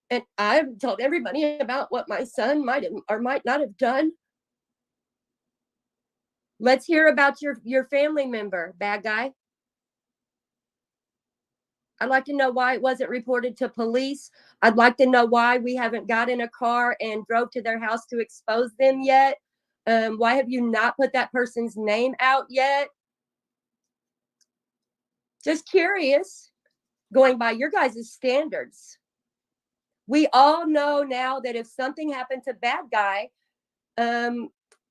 And I've told everybody about what my son might have or might not have done. Let's hear about your family member, bad guy. I'd like to know why it wasn't reported to police. I'd like to know why we haven't got in a car and drove to their house to expose them yet. Why have you not put that person's name out yet? Just curious, going by your guys' standards. We all know now that if something happened to bad guy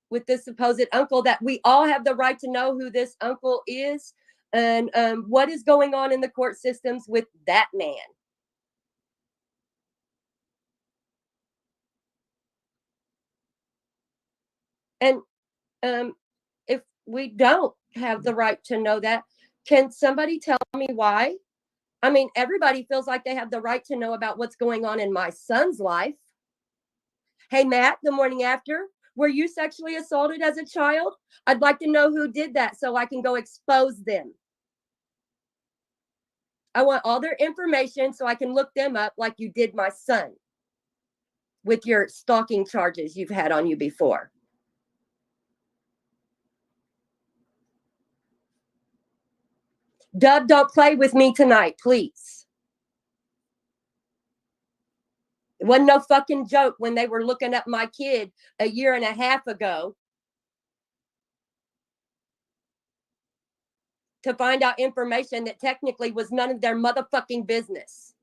with this supposed uncle, that we all have the right to know who this uncle is and what is going on in the court systems with that man. And if we don't have the right to know that, can somebody tell me why? I mean, everybody feels like they have the right to know about what's going on in my son's life. Hey, Matt, the morning after, were you sexually assaulted as a child? I'd like to know who did that so I can go expose them. I want all their information so I can look them up like you did my son with your stalking charges you've had on you before. Dub, don't play with me tonight, please. It wasn't no fucking joke when they were looking up my kid a year and a half ago to find out information that technically was none of their motherfucking business.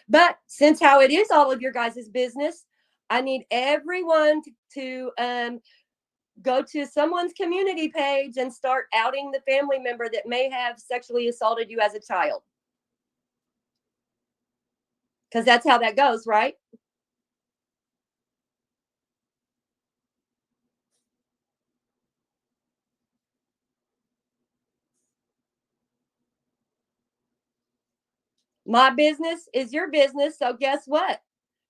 But since how it is all of your guys' business, I need everyone to go to someone's community page and start outing the family member that may have sexually assaulted you as a child. Because that's how that goes, right? My business is your business. So guess what?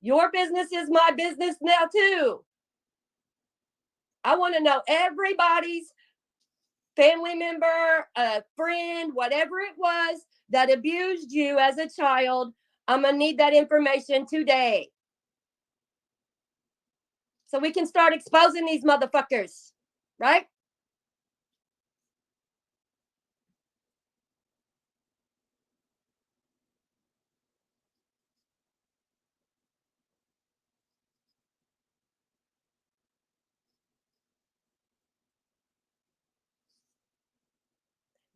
Your business is my business now, too. I want to know everybody's family member, a friend, whatever it was that abused you as a child. I'm going to need that information today. So we can start exposing these motherfuckers, right?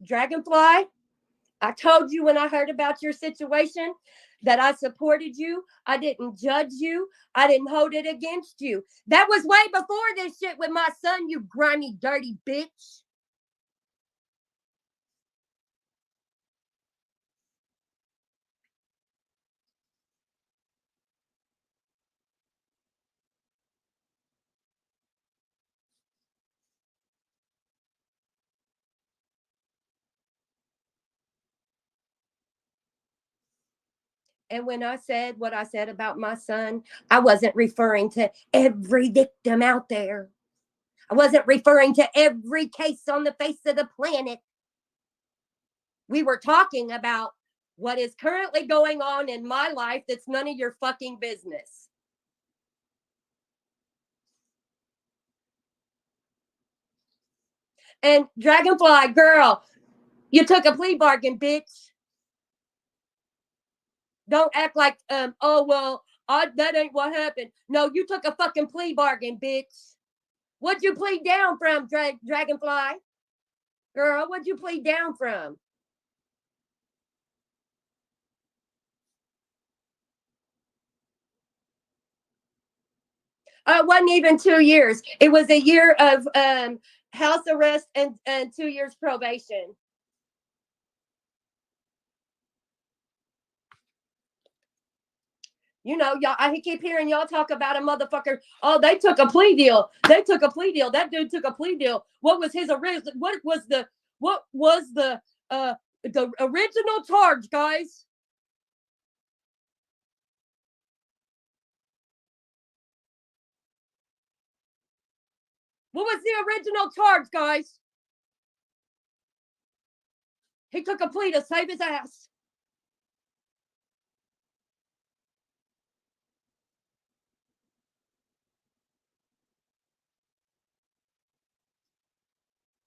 Dragonfly, I told you when I heard about your situation that I supported you. I didn't judge you. I didn't hold it against you. That was way before this shit with my son, you grimy, dirty bitch. And when I said what I said about my son, I wasn't referring to every victim out there. I wasn't referring to every case on the face of the planet. We were talking about what is currently going on in my life that's none of your fucking business. And Dragonfly, girl, you took a plea bargain, bitch. Don't act like, oh, well, that ain't what happened. No, you took a fucking plea bargain, bitch. What'd you plead down from, Dragonfly? Girl, what'd you plead down from? It wasn't even 2 years. It was a year of house arrest and 2 years probation. You know, y'all, I keep hearing y'all talk about a motherfucker. Oh, they took a plea deal. They took a plea deal. That dude took a plea deal. What was his original? What was the original charge, guys? What was the original charge, guys? He took a plea to save his ass.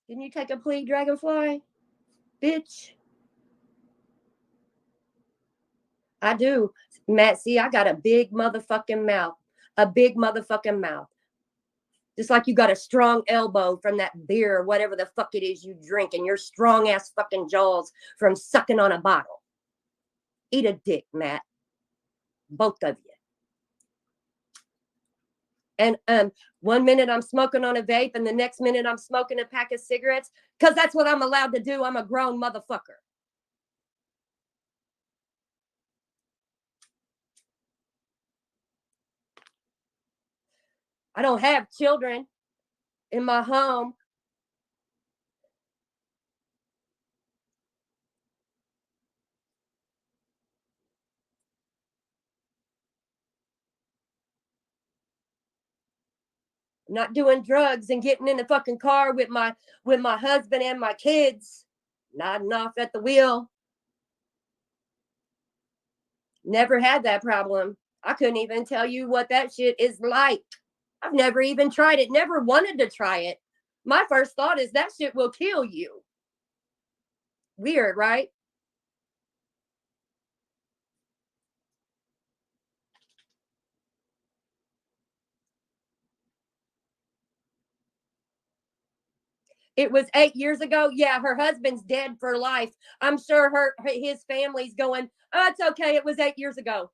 Didn't you take a plea, Dragonfly? Bitch. I do. Matt, see, I got a big motherfucking mouth. A big motherfucking mouth. Just like you got a strong elbow from that beer or whatever the fuck it is you drink, and your strong ass fucking jaws from sucking on a bottle. Eat a dick, Matt. Both of you. And 1 minute I'm smoking on a vape, and the next minute I'm smoking a pack of cigarettes, because that's what I'm allowed to do. I'm a grown motherfucker. I don't have children in my home. I'm not doing drugs and getting in the fucking car with my husband and my kids, nodding off at the wheel. Never had that problem. I couldn't even tell you what that shit is like. I've never even tried it, never wanted to try it. My first thought is that shit will kill you. Weird, right? It was 8 years ago. Yeah, her husband's dead for life. I'm sure his family's going, oh, it's okay. It was 8 years ago.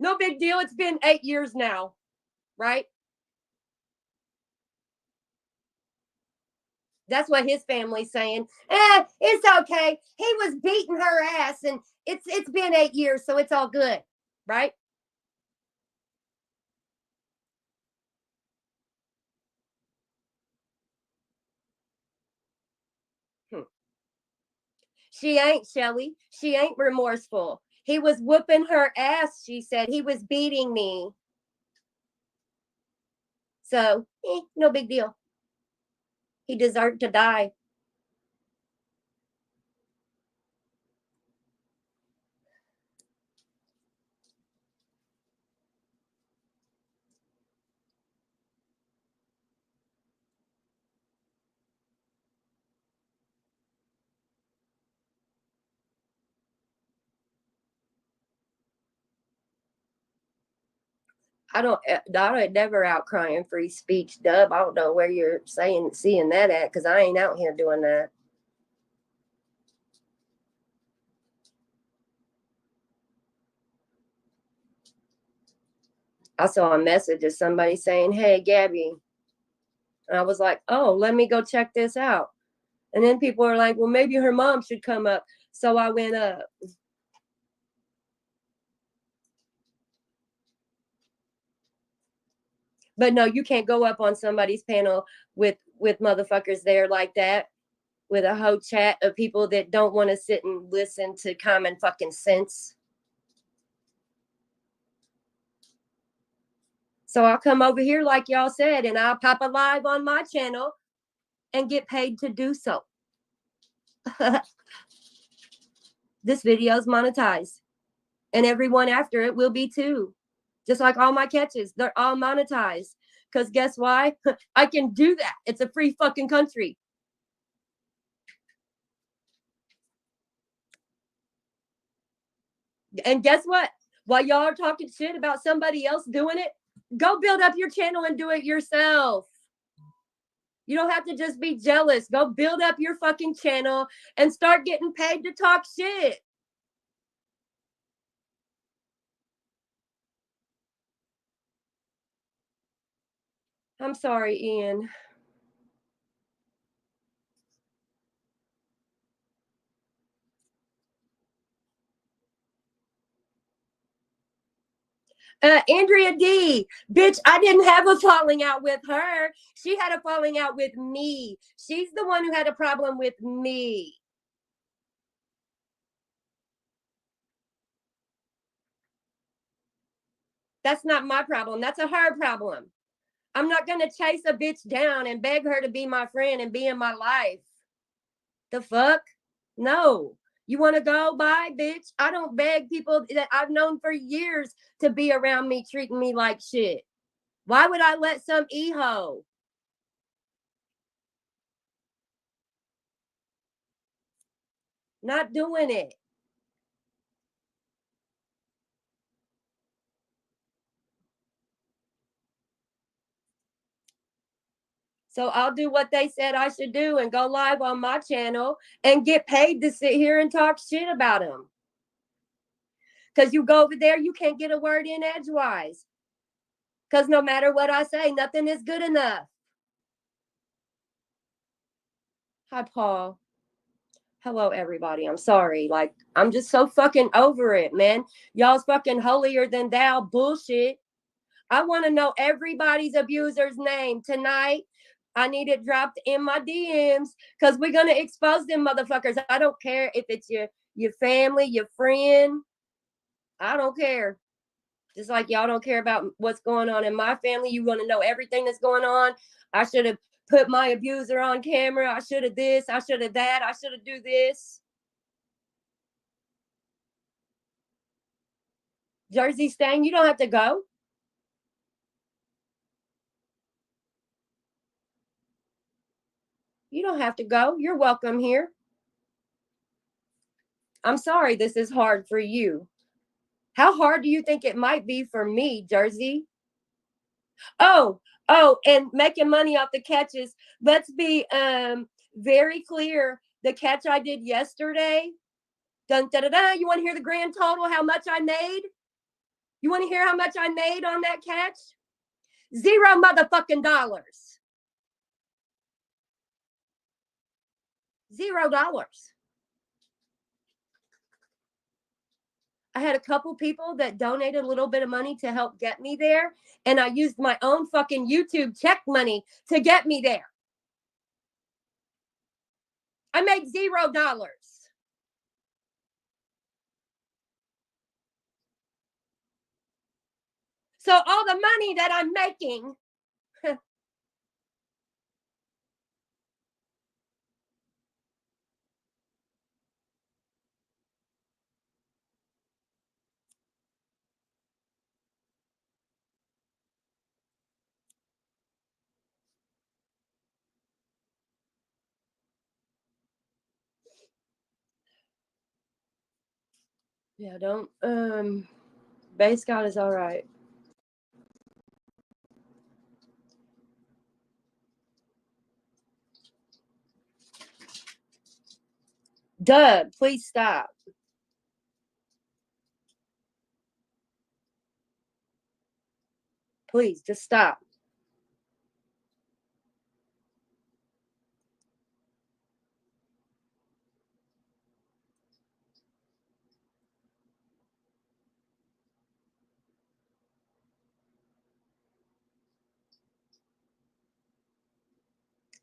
No big deal. It's been 8 years now, right? That's what his family's saying. It's okay. He was beating her ass, and it's been 8 years, so it's all good, right? Hmm. She ain't, Shelly. She ain't remorseful. He was whooping her ass, she said. He was beating me. So, no big deal. He deserved to die. I don't never out crying free speech, Dub. I don't know where you're seeing that at, because I ain't out here doing that. I saw a message of somebody saying, "Hey, Gabby," and I was like, "Oh, let me go check this out." And then people are like, "Well, maybe her mom should come up." So I went up. But no, you can't go up on somebody's panel with motherfuckers there like that, with a whole chat of people that don't want to sit and listen to common fucking sense. So I'll come over here, like y'all said, and I'll pop a live on my channel and get paid to do so. This video is monetized, and everyone after it will be too. Just like all my catches, they're all monetized. Because guess why? I can do that. It's a free fucking country. And guess what? While y'all are talking shit about somebody else doing it, go build up your channel and do it yourself. You don't have to just be jealous. Go build up your fucking channel and start getting paid to talk shit. I'm sorry, Ian. Andrea D. Bitch, I didn't have a falling out with her. She had a falling out with me. She's the one who had a problem with me. That's not my problem. That's a her problem. I'm not going to chase a bitch down and beg her to be my friend and be in my life. The fuck? No. You want to go? Bye, bitch. I don't beg people that I've known for years to be around me, treating me like shit. Why would I let some e-ho? Not doing it. So I'll do what they said I should do and go live on my channel and get paid to sit here and talk shit about them. Because you go over there, you can't get a word in edgewise. Because no matter what I say, nothing is good enough. Hi, Paul. Hello, everybody. I'm sorry. Like, I'm just so fucking over it, man. Y'all's fucking holier than thou bullshit. I want to know everybody's abuser's name tonight. I need it dropped in my DMs because we're gonna expose them motherfuckers. I don't care if it's your family, your friend. I don't care. Just like y'all don't care about what's going on in my family. You want to know everything that's going on. I should have put my abuser on camera. I should have this. I should have that. I should have do this. Jersey Stain, you don't have to go. You don't have to go. You're welcome here. I'm sorry this is hard for you. How hard do you think it might be for me, Jersey? Oh, and making money off the catches. Let's be very clear. The catch I did yesterday. Dun, da, da, da. You want to hear the grand total? How much I made? You want to hear how much I made on that catch? $0 motherfucking dollars. $0. I had a couple people that donated a little bit of money to help get me there. And I used my own fucking YouTube check money to get me there. I made $0. So all the money that I'm making, yeah, don't Bay Scott is all right. Doug, please stop. Please just stop.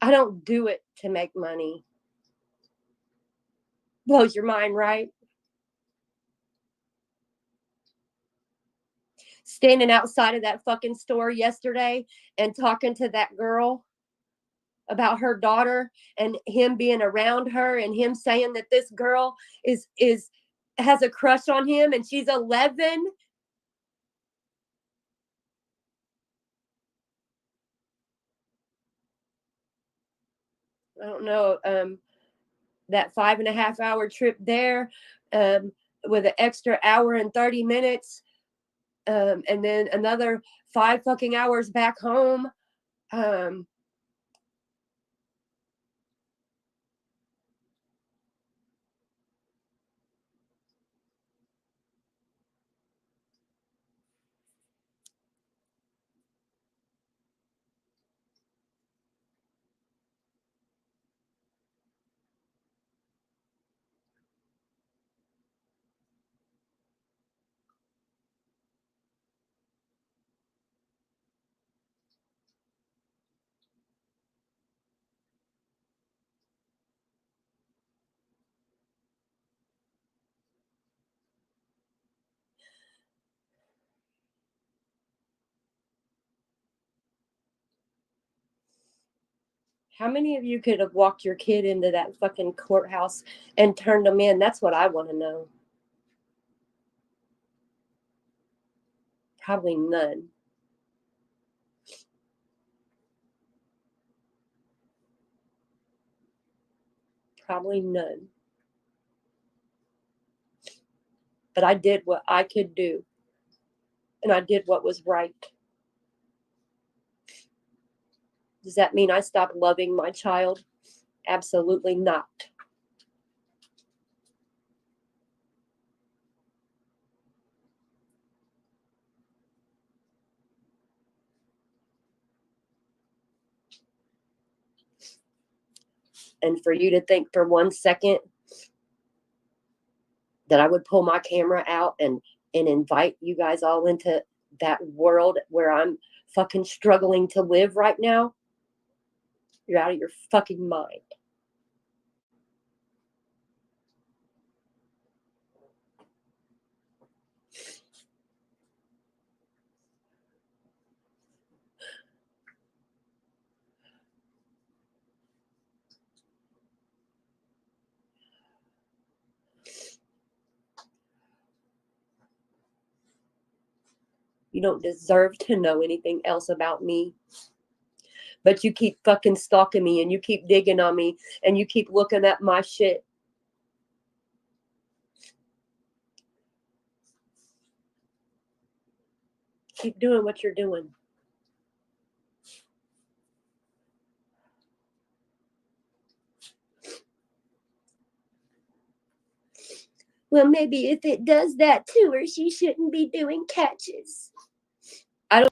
I don't do it to make money. Blows your mind, right? Standing outside of that fucking store yesterday and talking to that girl about her daughter and him being around her and him saying that this girl is has a crush on him and she's 11. I don't know. That 5.5 hour trip there, with an extra hour and 30 minutes, and then another 5 fucking hours back home. Um, How many of you could have walked your kid into that fucking courthouse and turned them in? That's what I want to know. Probably none. Probably none. But I did what I could do. And I did what was right. Does that mean I stopped loving my child? Absolutely not. And for you to think for 1 second that I would pull my camera out and invite you guys all into that world where I'm fucking struggling to live right now, you're out of your fucking mind. You don't deserve to know anything else about me. But you keep fucking stalking me and you keep digging on me and you keep looking at my shit. Keep doing what you're doing. Well, maybe if it does that to her, she shouldn't be doing catches. I don't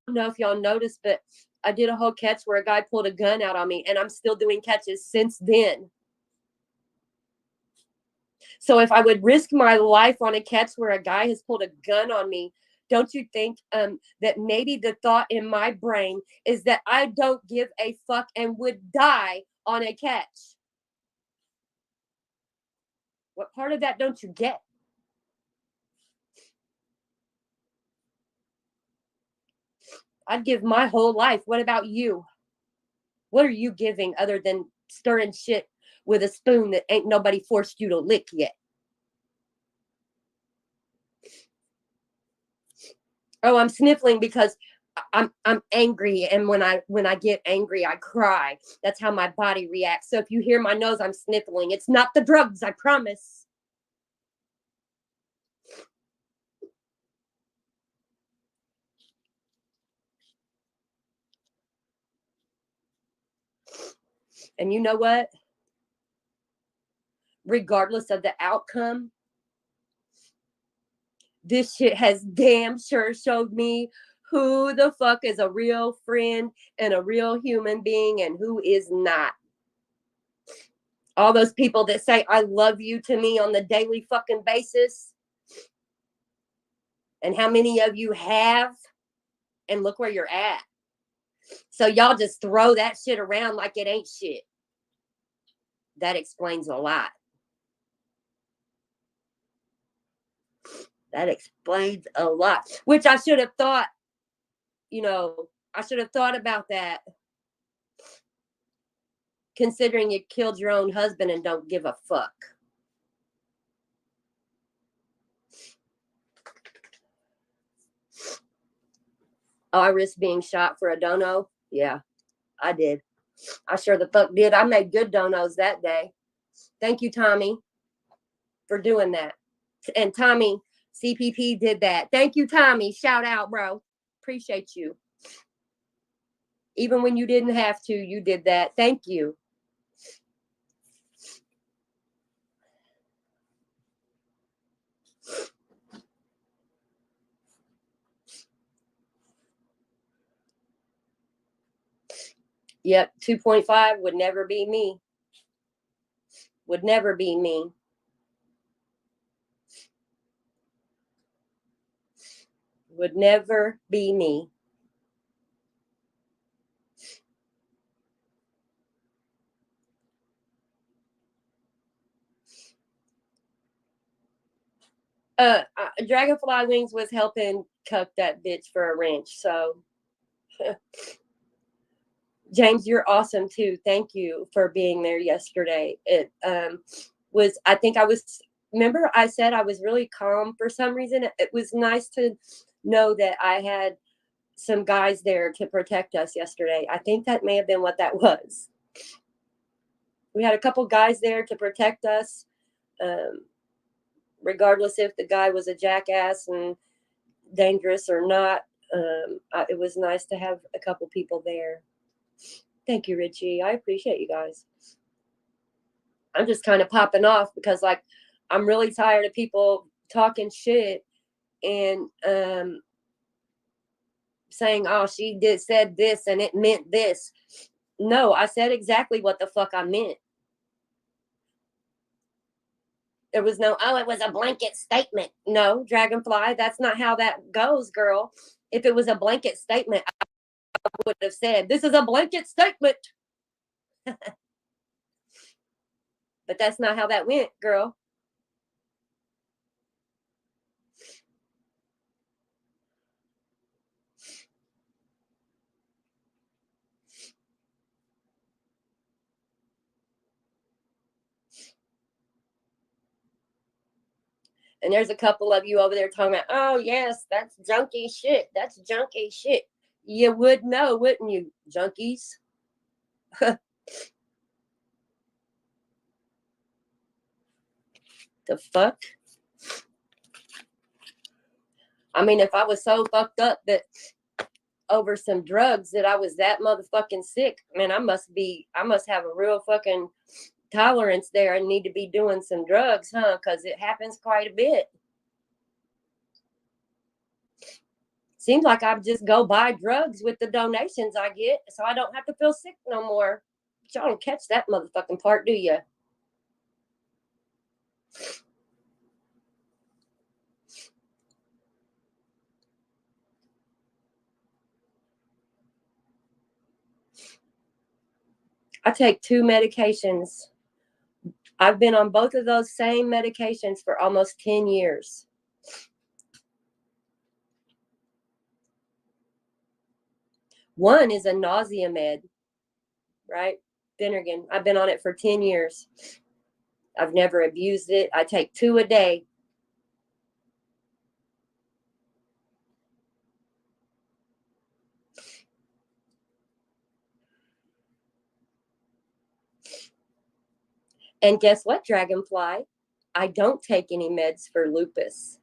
know if y'all noticed, but I did a whole catch where a guy pulled a gun out on me, and I'm still doing catches since then. So if I would risk my life on a catch where a guy has pulled a gun on me, don't you think that maybe the thought in my brain is that I don't give a fuck and would die on a catch? What part of that don't you get? I'd give my whole life. What about you? What are you giving other than stirring shit with a spoon that ain't nobody forced you to lick yet? Oh, I'm sniffling because I'm angry, and when I get angry, I cry. That's how my body reacts. So if you hear my nose, I'm sniffling. It's not the drugs, I promise. And you know what? Regardless of the outcome, this shit has damn sure showed me who the fuck is a real friend and a real human being and who is not. All those people that say I love you to me on the daily fucking basis. And how many of you have? And look where you're at. So y'all just throw that shit around like it ain't shit. That explains a lot. That explains a lot. Which I should have thought, I should have thought about that, considering you killed your own husband and don't give a fuck. Oh, I risked being shot for a dono? Yeah, I did. I sure the fuck did. I made good donos that day. Thank you, Tommy, for doing that. And Tommy, CPP did that. Thank you, Tommy. Shout out, bro. Appreciate you. Even when you didn't have to, you did that. Thank you. Yep, 2.5 would never be me. Would never be me. Would never be me. Dragonfly Wings was helping cuck that bitch for a wrench. So James, you're awesome too. Thank you for being there yesterday. It was, I think I was, remember I said I was really calm for some reason. It was nice to know that I had some guys there to protect us yesterday. I think that may have been what that was. We had a couple guys there to protect us, regardless if the guy was a jackass and dangerous or not. It was nice to have a couple people there. Thank you, Richie. I appreciate you guys. I'm just kind of popping off because, like, I'm really tired of people talking shit and saying, "Oh, she said this and it meant this." No, I said exactly what the fuck I meant. There was no, "Oh, it was a blanket statement." No, Dragonfly, that's not how that goes, girl. If it was a blanket statement, I would have said, "This is a blanket statement." But that's not how that went, girl. And there's a couple of you over there talking about, "Oh, yes, that's junky shit. That's junky shit." You would know, wouldn't you, junkies? The fuck? I mean, if I was so fucked up that over some drugs that I was that motherfucking sick, man, I must have a real fucking tolerance there and need to be doing some drugs, huh? Because it happens quite a bit. Seems like I just go buy drugs with the donations I get, so I don't have to feel sick no more. But y'all don't catch that motherfucking part, do you? I take 2 medications. I've been on both of those same medications for almost 10 years. One is a nausea med, right? Phenergan. I've been on it for 10 years. I've never abused it. I take 2 a day. And guess what, Dragonfly? I don't take any meds for lupus.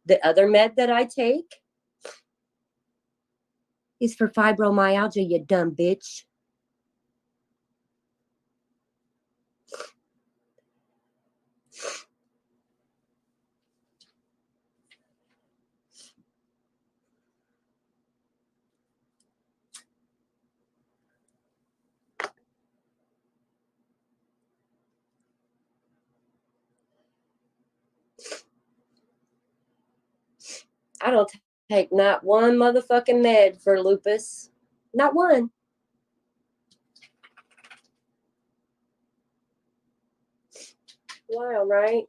The other med that I take is for fibromyalgia, you dumb bitch. I don't take not one motherfucking med for lupus. Not one. Wow, right?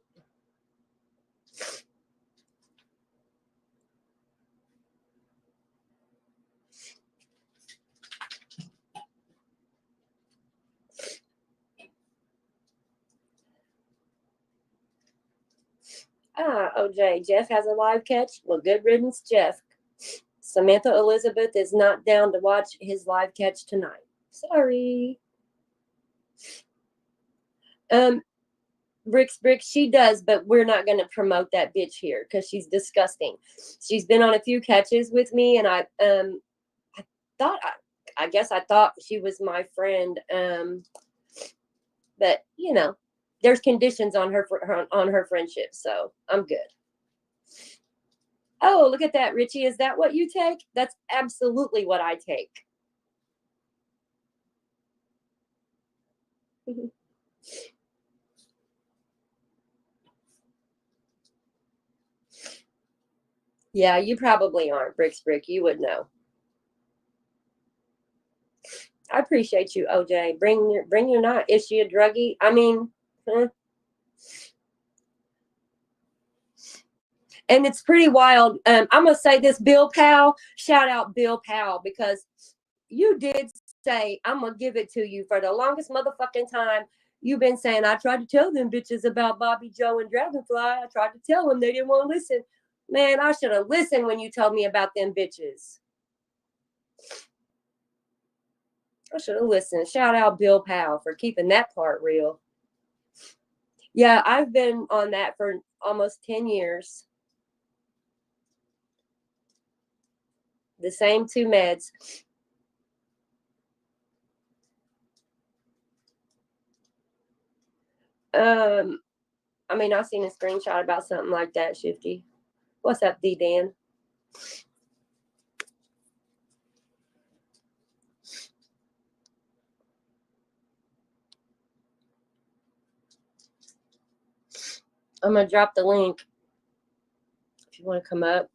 Ah, OJ, Jeff has a live catch. Well, good riddance, Jeff. Samantha Elizabeth is not down to watch his live catch tonight. Sorry. Bricks, she does, but we're not going to promote that bitch here because she's disgusting. She's been on a few catches with me, and I thought, I guess I thought she was my friend. But you know, there's conditions on her friendship, so I'm good. Oh, look at that, Richie. Is that what you take? That's absolutely what I take. Yeah, you probably aren't, Brick. You would know. I appreciate you, OJ. Bring your knot. Is she a druggie? I mean, and it's pretty wild. I'm gonna say this, Bill Powell. Shout out Bill Powell, because you did say, I'm going to give it to you. For the longest motherfucking time, you've been saying, I tried to tell them bitches about Bobby Joe and Dragonfly. I tried to tell them. They didn't want to listen. Man, I should have listened when you told me about them bitches. I should have listened. Shout out Bill Powell for keeping that part real. Yeah, I've been on that for almost 10 years. The same 2 meds. I mean, I've seen a screenshot about something like that, Shifty. What's up, D-Dan? I'm going to drop the link if you want to come up.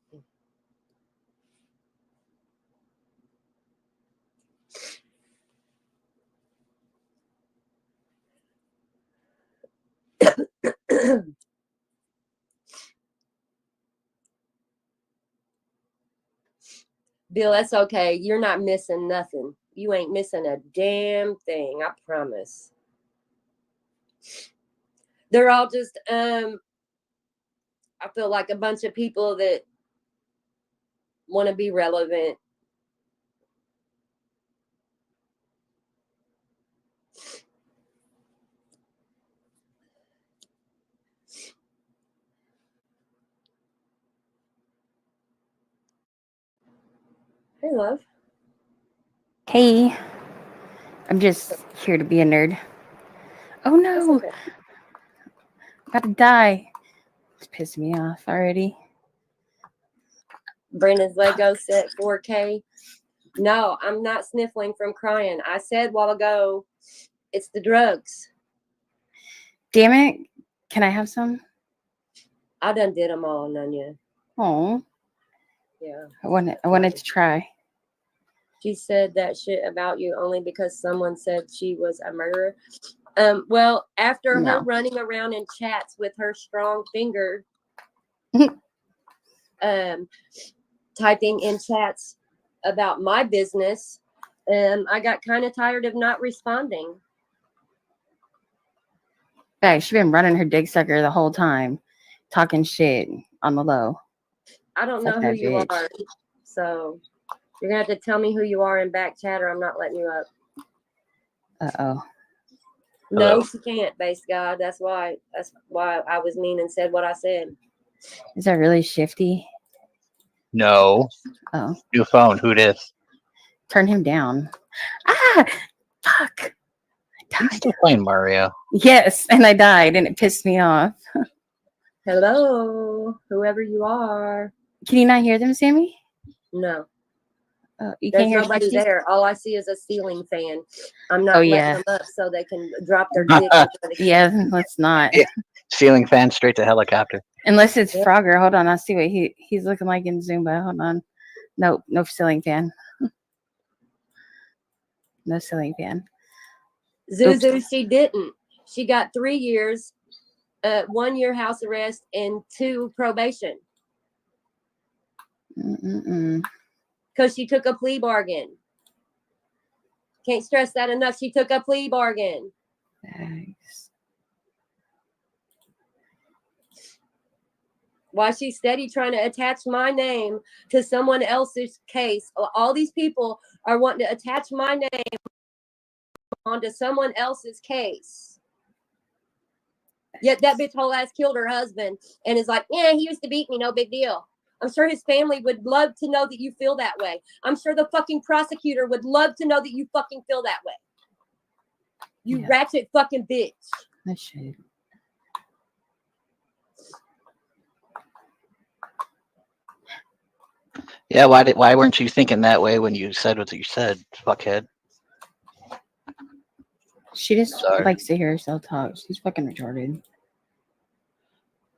Bill, that's okay. You're not missing nothing. You ain't missing a damn thing. I promise. They're all just, I feel like a bunch of people that want to be relevant. Hey, love. Hey, I'm just here to be a nerd. Oh no, Okay. about to die. It's pissing me off already. Brandon's Lego set 4K. No, I'm not sniffling from crying. I said a while ago, it's the drugs. Damn it! Can I have some? I done did them all, Nunya. Oh, Yeah. I wanted to try. She said that shit about you only because someone said she was a murderer. Well, after her running around in chats with her strong finger, typing in chats about my business, I got kind of tired of not responding. She's been running her dick sucker the whole time, talking shit on the low. I don't know who you are, so you're gonna have to tell me who you are in back chat, or I'm not letting you up. Uh-oh. No, she can't, base God. That's why I was mean and said what I said. Is that really Shifty? No. Oh. New phone. Who dis? Turn him down. Ah! Fuck! I died. Still playing Mario. Yes, and I died, and it pissed me off. Hello, whoever you are. Can you not hear them, Sammy? No. You There's can't hear nobody 60? there. All I see is a ceiling fan. I'm not letting them up so they can drop their dick. Yeah, let's not. Yeah. Ceiling fan straight to helicopter. Unless it's Frogger. Hold on, I'll see what he's looking like in Zumba. Hold on. Nope, no ceiling fan. No ceiling fan. Zuzu, she didn't. She got 3 years, 1 year house arrest, and 2 probation. Because she took a plea bargain. Can't stress that enough. She took a plea bargain. Thanks. Why she's steady trying to attach my name to someone else's case. All these people are wanting to attach my name onto someone else's case. Yet that bitch whole ass killed her husband and is like, yeah, he used to beat me, no big deal. I'm sure his family would love to know that you feel that way. I'm sure the fucking prosecutor would love to know that you fucking feel that way. You ratchet fucking bitch. That shit. Yeah, why weren't you thinking that way when you said what you said, fuckhead? She just likes to hear herself talk. She's fucking retarded.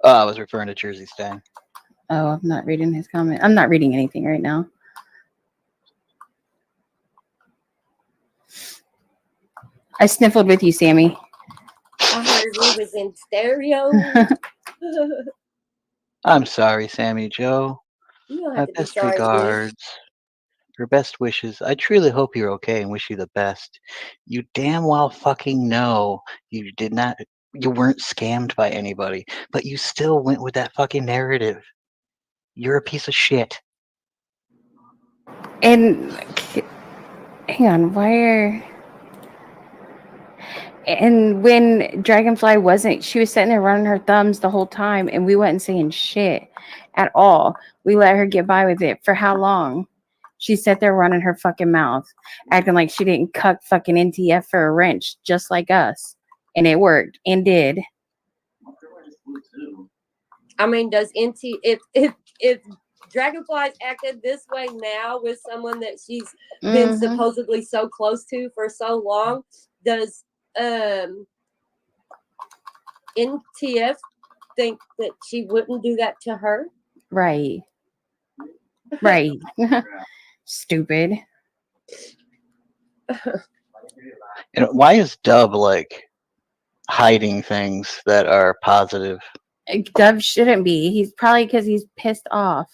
Oh, I was referring to Jersey Stan. Oh, I'm not reading his comment. I'm not reading anything right now. I sniffled with you, Sammy. I heard he was in stereo. I'm sorry, Sammy Joe. You don't have to be Best sorry, regards. Her best wishes. I truly hope you're okay and wish you the best. You damn well fucking know you did not. You weren't scammed by anybody, but you still went with that fucking narrative. You're a piece of shit. And hang on, and when Dragonfly wasn't, she was sitting there running her thumbs the whole time, and we wasn't saying shit at all. We let her get by with it. For how long? She sat there running her fucking mouth, acting like she didn't cuck fucking NTF for a wrench, just like us. And it worked, and did. I mean, does NT if Dragonfly's acted this way now with someone that she's been supposedly so close to for so long, does NTF think that she wouldn't do that to her? Right. Right. Stupid. And why is Dub like hiding things that are positive? Dove shouldn't be. He's probably because he's pissed off.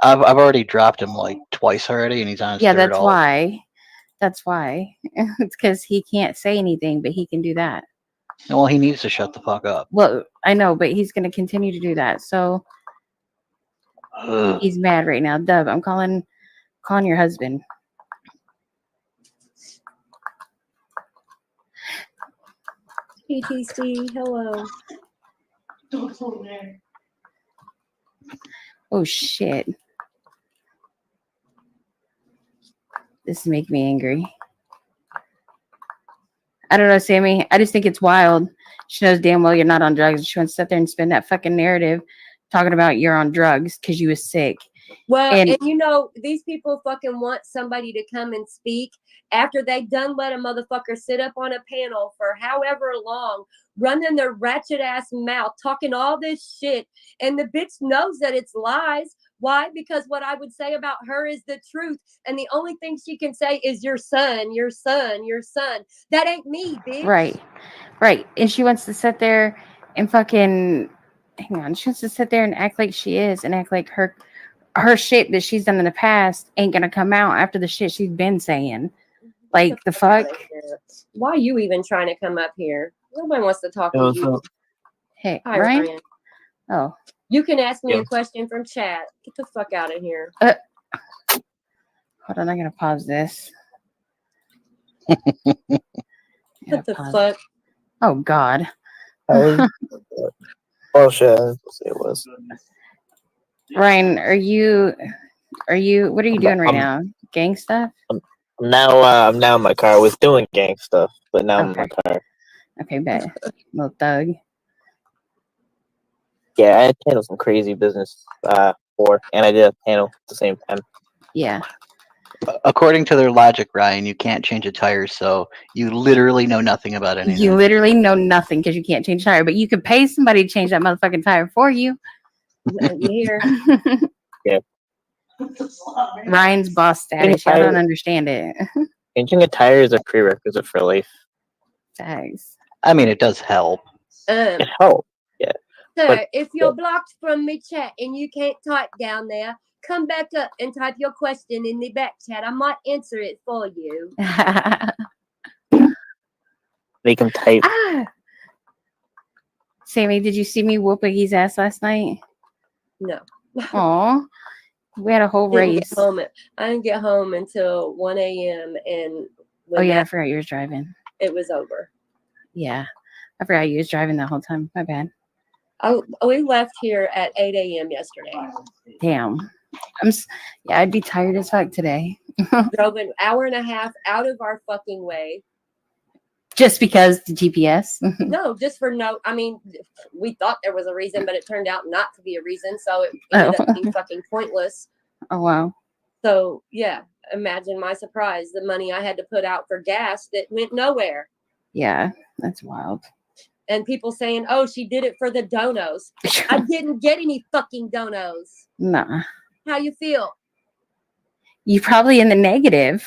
I've already dropped him like twice already, and he's on his Yeah, third that's alt. why. That's why. It's because he can't say anything, but he can do that. Well, he needs to shut the fuck up. Well, I know, but he's going to continue to do that. So Ugh. he's mad right now. Dove, I'm calling your husband. PTC, hello. Oh shit. This is making me angry. I don't know, Sammy. I just think it's wild. She knows damn well you're not on drugs. She wants to sit there and spin that fucking narrative talking about you're on drugs because you was sick. Well, and you know, these people fucking want somebody to come and speak after they done let a motherfucker sit up on a panel for however long, running their ratchet ass mouth, talking all this shit. And the bitch knows that it's lies. Why? Because what I would say about her is the truth. And the only thing she can say is your son, your son, your son. That ain't me, bitch. Right. Right. And she wants to sit there and fucking, hang on. She wants to sit there and act like she is and act like her shit that she's done in the past ain't going to come out after the shit she's been saying. Like, the fuck? Why are you even trying to come up here? Nobody wants to talk to you. Hey, Hi, Ryan? Oh. You can ask me a question from chat. Get the fuck out of here. Hold on, I gotta pause this. What the fuck? Oh God. Oh shit! It was. Ryan, are you? What are you doing right now? Gang stuff? I'm now in my car. I was doing gang stuff, but now I'm in my car. Okay, bet. Little thug. Yeah, I had to handle some crazy business and I did a panel at the same time. Yeah. According to their logic, Ryan, you can't change a tire, so you literally know nothing about anything. You literally know nothing because you can't change tire, but you could pay somebody to change that motherfucking tire for you. You hear? Yeah. Ryan's boss status. I don't understand it. Changing a tire is a prerequisite for life. Thanks. I mean, it does help. It helps. Yeah. Sir, if you're blocked from me chat and you can't type down there, come back up and type your question in the back chat. I might answer it for you. Make him type. Sammy, did you see me whoop Iggy's ass last night? No. Aw. We had a whole race. I didn't get home until 1 a.m. and I forgot you was driving. It was over. Yeah. I forgot you was driving the whole time. My bad. We left here at 8 a.m. yesterday. Damn. I'd be tired as fuck today. Drove an hour and a half out of our fucking way. Just because the GPS? No, just for I mean, we thought there was a reason, but it turned out not to be a reason. So it ended up being fucking pointless. Oh, wow. So, yeah, imagine my surprise. The money I had to put out for gas that went nowhere. Yeah, that's wild. And people saying, oh, she did it for the donos. I didn't get any fucking donos. Nah. How you feel? You probably in the negative.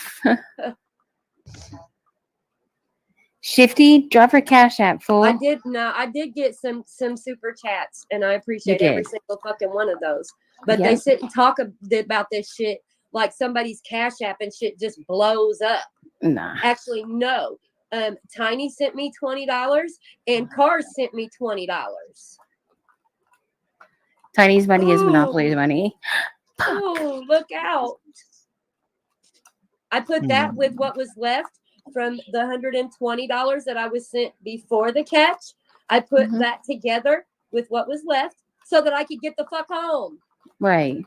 Shifty, drop her Cash App, fool. I did get some super chats, and I appreciate every single fucking one of those. But they sit and talk about this shit like somebody's Cash App and shit just blows up. Nah. Actually, no. Tiny sent me $20 and Cars sent me $20. Tiny's money is Ooh. Monopoly's money. Oh, look out. I put that with what was left from the $120 that I was sent before the catch. I put that together with what was left so that I could get the fuck home. Right.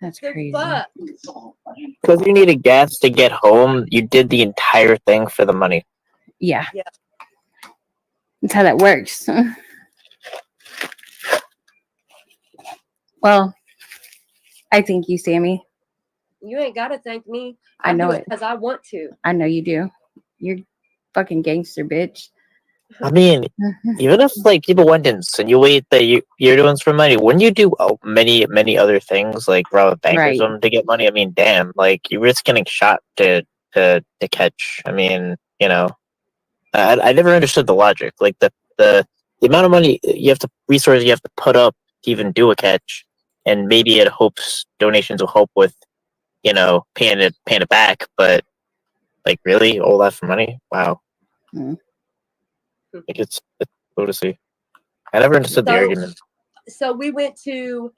That's The crazy. fuck? Because you needed gas to get home, you did the entire thing for the money. Yeah. Yeah. That's how that works. Well, I thank you, Sammy. You ain't got to thank me. I know do it it. because I want to. I know you do. You're fucking gangster, bitch. I mean, even if like people went and insinuate that you're doing this for money, wouldn't you do many other things like rob a bank or Right. something to get money? I mean, damn, like you risk getting shot to catch. I mean, you know, I never understood the logic. Like the amount of money you have to resources you have to put up to even do a catch, and maybe it hopes donations will help with, you know, paying it back. But like, really, all that for money? Wow. Mm. Like it's cool to see. I never understood the argument. So we went to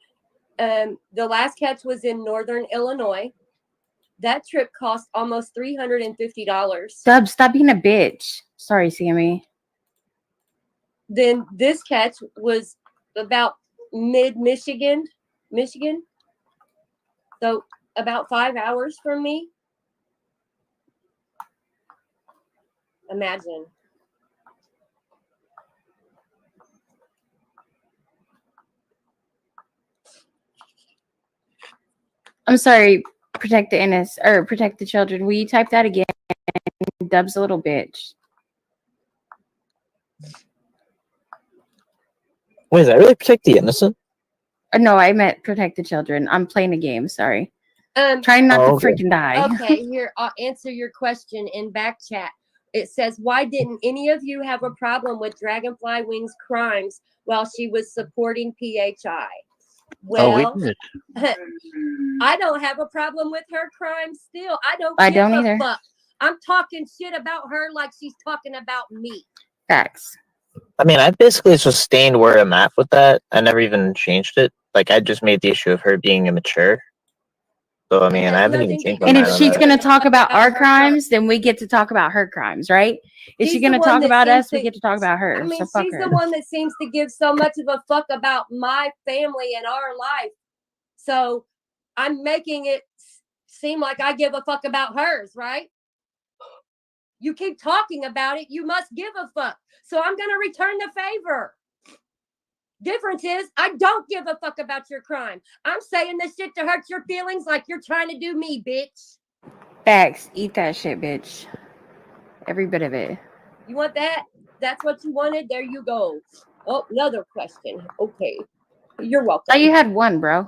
the last catch was in northern Illinois. That trip cost almost $350. Dub, stop being a bitch. Sorry, Sammy. Then this catch was about Michigan. So about 5 hours from me. Imagine. I'm sorry. Protect the innocent or protect the children. Will you type that again? Dub's a little bitch. Wait, is that really protect the innocent? No, I meant protect the children. I'm playing a game. Sorry. Trying not to freaking die. Okay, here, I'll answer your question in back chat. It says, why didn't any of you have a problem with Dragonfly Wings crimes while she was supporting PHI? Well, we did. I don't have a problem with her crime still. I don't either. Fuck. I'm talking shit about her like she's talking about me. Facts. I mean, I basically sustained where I'm at with that. I never even changed it. Like, I just made the issue of her being immature. So, I mean, I haven't even changed my And mind if on she's that. going to talk about our crimes, then we get to talk about her crimes, right? If she's going to talk about us, we get to talk about her. I mean, so fuck she's her. the one that seems to give so much of a fuck about my family and our life. So I'm making it seem like I give a fuck about hers, right? You keep talking about it, you must give a fuck. So I'm going to return the favor. Difference is, I don't give a fuck about your crime. I'm saying this shit to hurt your feelings like you're trying to do me, bitch. Facts. Eat that shit, bitch. Every bit of it. You want that? That's what you wanted? There you go. Oh, another question. Okay. You're welcome. Oh, you had one, bro.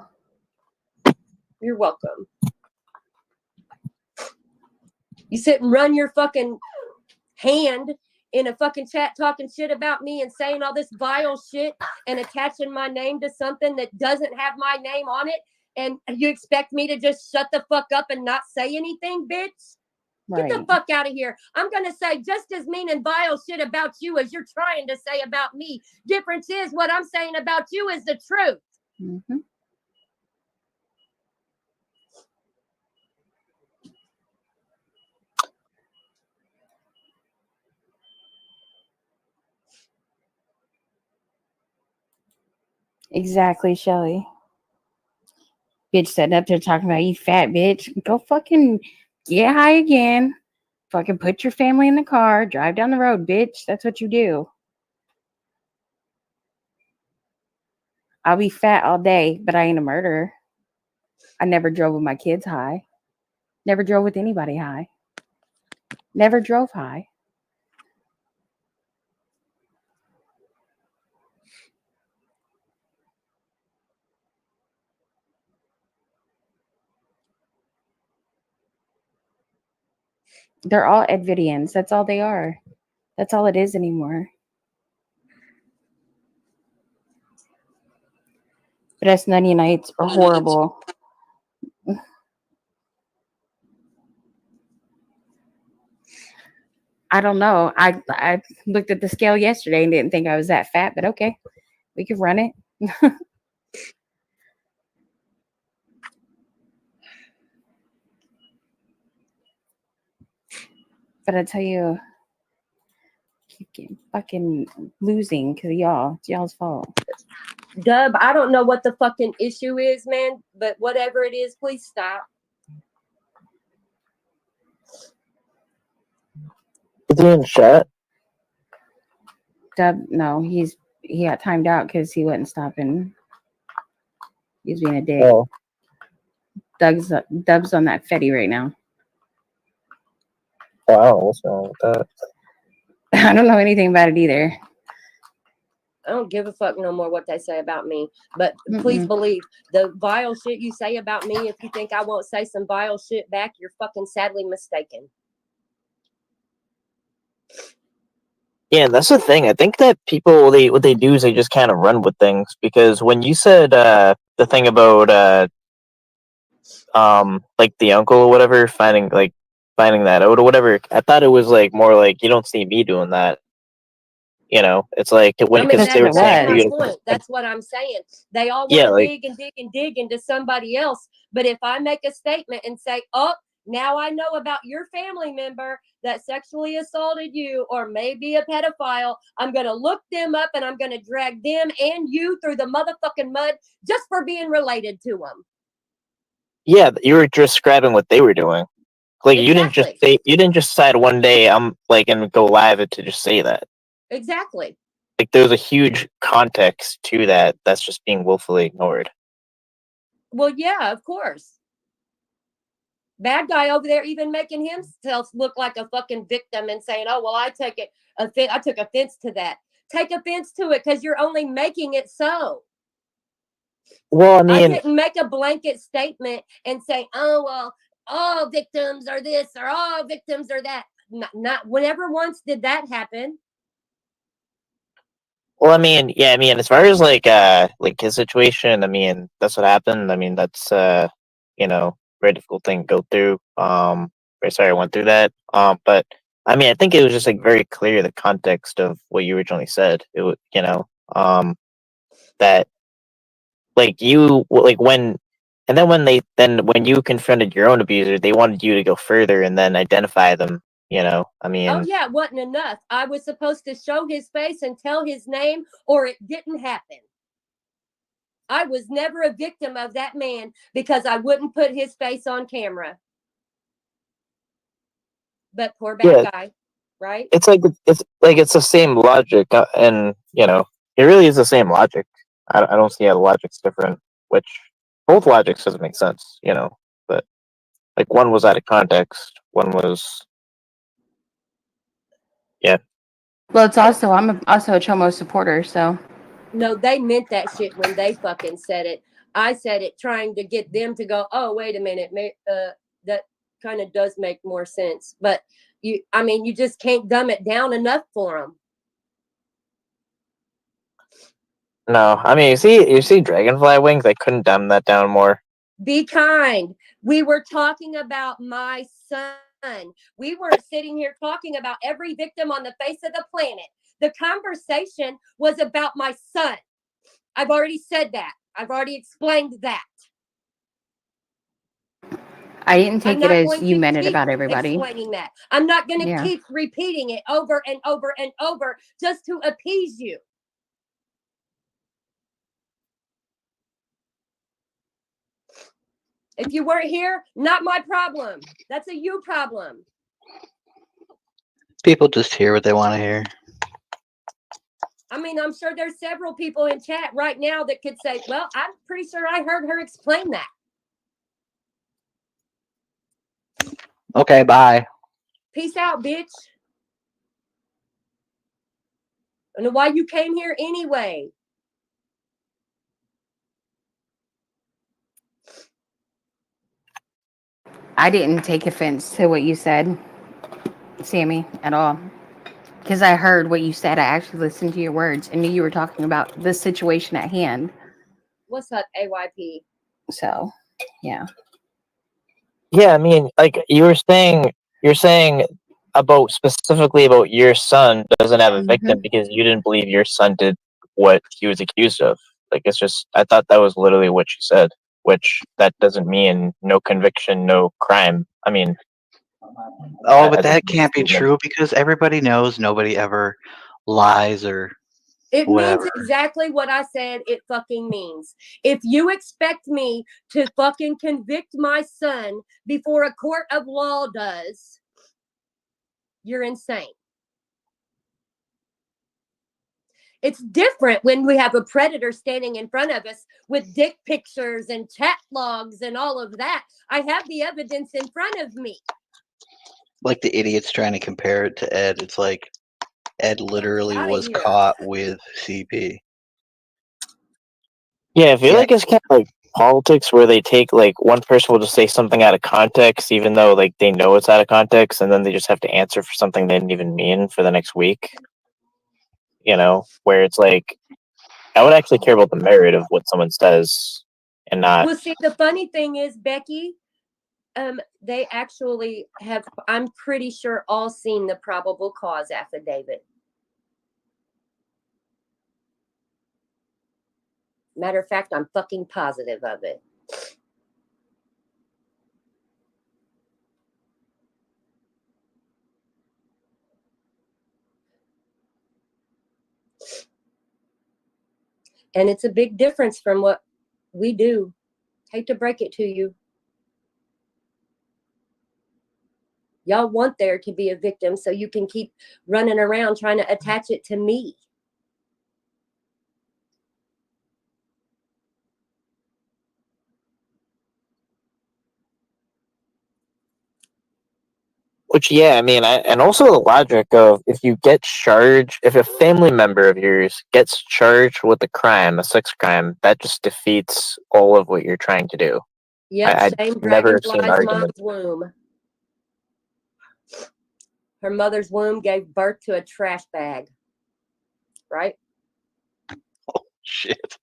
You're welcome. You sit and run your fucking hand in a fucking chat talking shit about me and saying all this vile shit and attaching my name to something that doesn't have my name on it. And you expect me to just shut the fuck up and not say anything, bitch? Get the fuck out of here. I'm going to say just as mean and vile shit about you as you're trying to say about me. Difference is what I'm saying about you is the truth. Mm-hmm. Exactly, Shelly. Bitch sitting up there talking about you fat bitch. Go fucking get high again. Fucking put your family in the car. Drive down the road, bitch. That's what you do. I'll be fat all day, but I ain't a murderer. I never drove with my kids high. Never drove with anybody high. Never drove high. They're all Edvidians. That's all they are. That's all it is anymore. But us Nunnyites are horrible. I don't know. I looked at the scale yesterday and didn't think I was that fat, but okay, we could run it. But I tell you, keep getting fucking losing because y'all. It's y'all's fault. Dub, I don't know what the fucking issue is, man, but whatever it is, please stop. Is he in chat? Dub, no, he got timed out because he wasn't stopping. He's being a dick. Oh, Dub's on that Fetty right now. wow. What's wrong with that? I don't know anything about it either. I don't give a fuck no more what they say about me. But please Mm-mm. believe the vile shit you say about me. If you think I won't say some vile shit back, you're fucking sadly mistaken. Yeah, that's the thing. I think that people what they do is they just kind of run with things, because when you said the thing about like the uncle or whatever finding that out or whatever, I thought it was like more like, you don't see me doing that. You know, it's like when, I mean, because That's they what were it saying that's for my was. you point. to, That's what I'm saying. They all want yeah, to like, dig and dig and dig into somebody else. But if I make a statement and say, oh, now I know about your family member that sexually assaulted you or maybe a pedophile, I'm going to look them up and I'm going to drag them and you through the motherfucking mud just for being related to them. yeah, you were describing what they were doing. Like, Exactly. you didn't just decide one day I'm like and go live to just say that. Exactly. Like, there's a huge context to that that's just being willfully ignored. Well, yeah, of course. Bad guy over there even making himself look like a fucking victim and saying, oh, well, I took offense to that. Take offense to it because you're only making it so. Well, I I mean, didn't make a blanket statement and say, oh, well, all victims are this or all victims are that. Not whenever once did that happen. well, I mean, yeah, I mean, as far as like his situation, I mean, that's what happened. I mean, that's you know, very difficult thing to go through. Very sorry I went through that. But I mean, I think it was just like very clear the context of what you originally said. It was, you know, that like you like when, and then when you confronted your own abuser, they wanted you to go further and then identify them. You know, I Oh, mean, yeah, it wasn't enough. I was supposed to show his face and tell his name or it didn't happen. I was never a victim of that man because I wouldn't put his face on camera. But poor bad yeah, guy, right? it's like it's the same logic, and you know, it really is the same logic. I don't see how the logic's different. Which both logics doesn't make sense, you know. But like one was out of context, one was yeah. Well, it's also also a Chomo supporter, so No, they meant that shit when they fucking said it. I said it trying to get them to go, oh, wait a minute. That kind of does make more sense. But I mean, you just can't dumb it down enough for them. No, I mean, you see dragonfly wings. I couldn't dumb that down more. Be kind. We were talking about my son. We weren't sitting here talking about every victim on the face of the planet. The conversation was about my son. I've already said that. I've already explained that. I didn't I'm take it not as going you to meant it keep about everybody. explaining that. I'm not going to Yeah. keep repeating it over and over and over just to appease you. If you weren't here, not my problem. That's a you problem. People just hear what they want to hear. I mean, I'm sure there's several people in chat right now that could say, well, I'm pretty sure I heard her explain that. Okay, bye. Peace out, bitch. I don't know why you came here anyway. I didn't take offense to what you said, Sammy, at all. Because I heard what you said. I actually listened to your words and knew you were talking about the situation at hand. What's up, AYP? So, yeah. Yeah, I mean, like you're saying specifically about your son doesn't have a victim Mhm. because you didn't believe your son did what he was accused of. Like, it's just, I thought that was literally what she said, which that doesn't mean no conviction, no crime. I mean, Oh, I but think that it's a can't be statement. true because everybody knows nobody ever lies or It whatever. means exactly what I said it fucking means. If you expect me to fucking convict my son before a court of law does, you're insane. It's different when we have a predator standing in front of us with dick pictures and chat logs and all of that. I have the evidence in front of me. Like the idiots trying to compare it to Ed. It's like Ed literally Outta was here. caught with CP. Yeah, I feel Yeah. like it's kind of like politics where they take, like, one person will just say something out of context, even though, like, they know it's out of context, and then they just have to answer for something they didn't even mean for the next week. You know, where it's like, I would actually care about the merit of what someone says and not. Well, see, the funny thing is, Becky, they actually have, I'm pretty sure, all seen the probable cause affidavit. Matter of fact, I'm fucking positive of it. And it's a big difference from what we do. Hate to break it to you. Y'all want there to be a victim so you can keep running around trying to attach it to me. Which, yeah, I mean, and also the logic of if you get charged, if a family member of yours gets charged with a crime, a sex crime, that just defeats all of what you're trying to do. Yep, I'd shame never seen an Dragonfly's argument. mom's womb. Her mother's womb gave birth to a trash bag. Right? Oh, shit.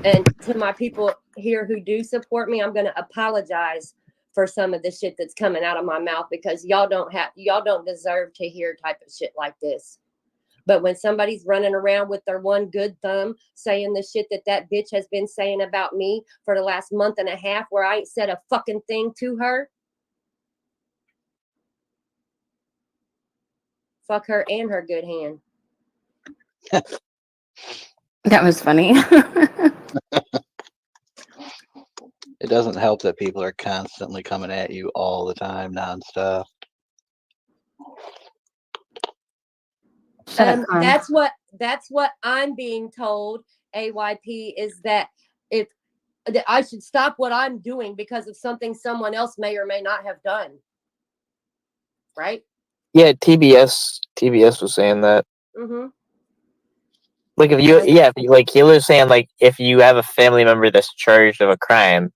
And to my people here who do support me, I'm going to apologize for some of the shit that's coming out of my mouth because y'all don't deserve to hear type of shit like this. But when somebody's running around with their one good thumb saying the shit that bitch has been saying about me for the last month and a half where I ain't said a fucking thing to her, fuck her and her good hand. That was funny. It doesn't help that people are constantly coming at you all the time, nonstop. Shut up, Con. That's what I'm being told, AYP, is that that I should stop what I'm doing because of something someone else may or may not have done. Right? Yeah, TBS was saying that. Mm-hmm. Like, like, he was saying, like, if you have a family member that's charged of a crime,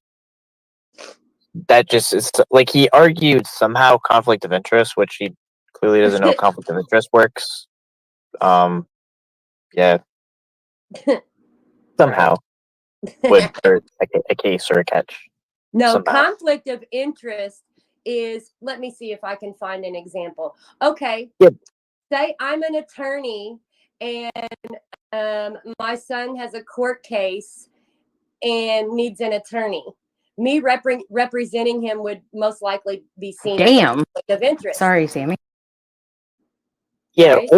that just is, like, he argued somehow conflict of interest, which he clearly doesn't know how conflict of interest works. Yeah. Somehow would hurt a case or a catch. No, somehow. Conflict of interest is, let me see if I can find an example. Okay. Yep. Say I'm an attorney and my son has a court case and needs an attorney. Me representing him would most likely be seen as a conflict of interest. Sorry, Sammy. Yeah, Right?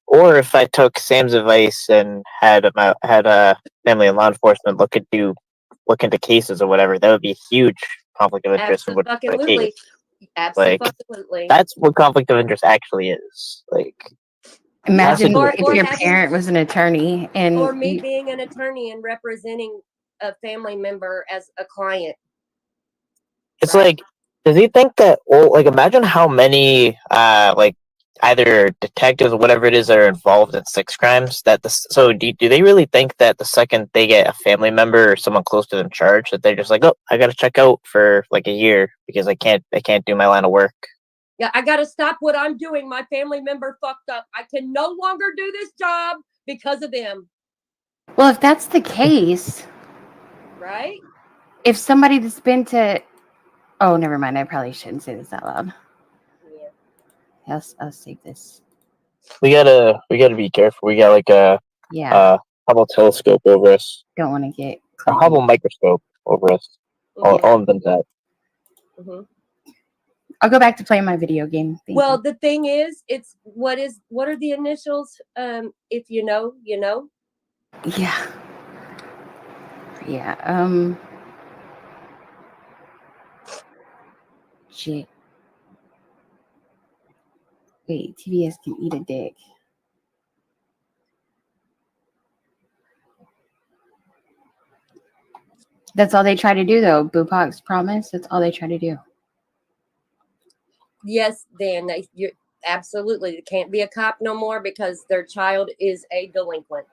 or if I took Sam's advice and had a family and law enforcement look into cases or whatever, that would be a huge conflict of interest in what a case. Absolutely. That's what conflict of interest actually is. Like, Imagine Or if your having, parent was an attorney and or me being an attorney and representing a family member as a client. It's right? Like, does he think that? Well, like, imagine how many like either detectives or whatever it is that are involved in sex crimes. So do they really think that the second they get a family member or someone close to them charged, that they're just like, oh, I got to check out for like a year because I can't do my line of work. Yeah, I got to stop what I'm doing. My family member fucked up. I can no longer do this job because of them. Well, if that's the case, right? If somebody that's been to, oh, never mind. I probably shouldn't say this out loud. Yeah. I'll save this. We gotta be careful. We got like a Hubble telescope over us. Don't want to get a Hubble microscope over us. All of them that. Mm-hmm. I'll go back to playing my video game. Thank you. The thing is, it's what are the initials? If you know, you know. Yeah. Yeah. Shit. Wait, TBS can eat a dick. That's all they try to do, though. Bupac's promise. That's all they try to do. Yes, Dan. You absolutely. They can't be a cop no more because their child is a delinquent.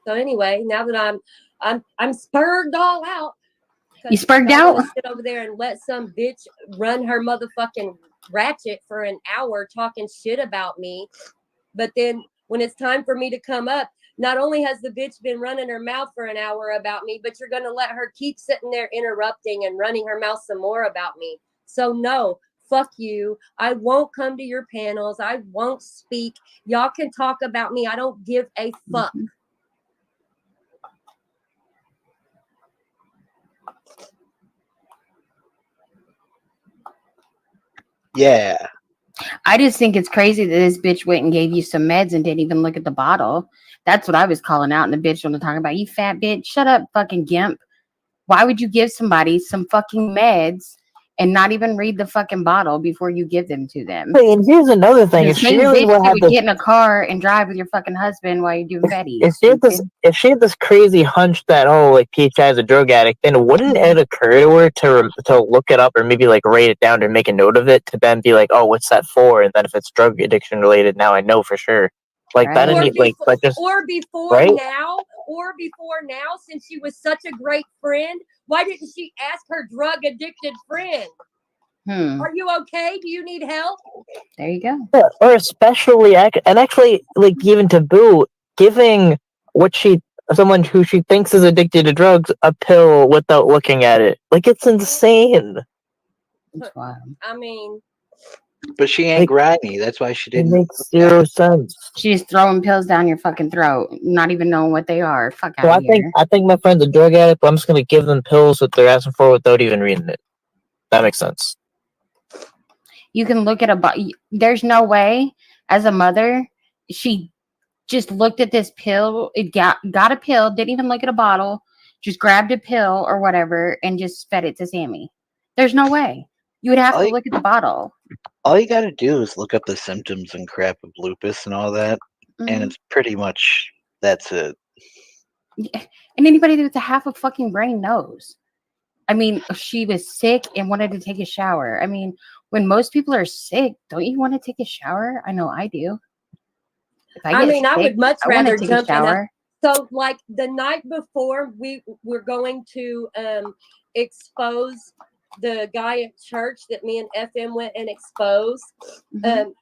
So anyway, now that I'm spurred all out. You spurred out? Sit over there and let some bitch run her motherfucking ratchet for an hour talking shit about me. But then when it's time for me to come up, not only has the bitch been running her mouth for an hour about me, but you're going to let her keep sitting there interrupting and running her mouth some more about me. So no, fuck you. I won't come to your panels. I won't speak. Y'all can talk about me. I don't give a fuck. Mm-hmm. Yeah. I just think it's crazy that this bitch went and gave you some meds and didn't even look at the bottle. That's what I was calling out. And the bitch wanted to talk about, you fat bitch. Shut up, fucking gimp. Why would you give somebody some fucking meds and not even read the fucking bottle before you give them to them? Wait, and here's another thing. If she really would get in a car and drive with your fucking husband while you're doing fatty. If she had this crazy hunch that like PHI is a drug addict, then wouldn't it occur to her to look it up or maybe like write it down or make a note of it to then be like, oh, what's that for? And then if it's drug addiction related, now I know for sure. Like right. Or before now, since she was such a great friend, why didn't she ask her drug addicted friend? Are you okay? Do you need help? There you go. Yeah, or especially, and actually, like even to boot, giving someone who she thinks is addicted to drugs a pill without looking at it, like it's insane. It's wild. I mean. But she ain't grimy. That's why she didn't. It makes zero sense. She's throwing pills down your fucking throat, not even knowing what they are. Fuck out of here. I think my friend's a drug addict, but I'm just gonna give them pills that they're asking for without even reading it. That makes sense. You can look at there's no way, as a mother, she just looked at this pill. It got a pill, didn't even look at a bottle, just grabbed a pill or whatever and just fed it to Sammy. There's no way. You would have to look at the bottle. All you got to do is look up the symptoms and crap of lupus and all that, and it's pretty much that's it. And anybody with a half a fucking brain knows. I mean, she was sick and wanted to take a shower. I mean, when most people are sick, don't you want to take a shower? I know I do. I would much rather jump in a. So, like the night before, we were going to expose the guy at church that me and FM went and exposed.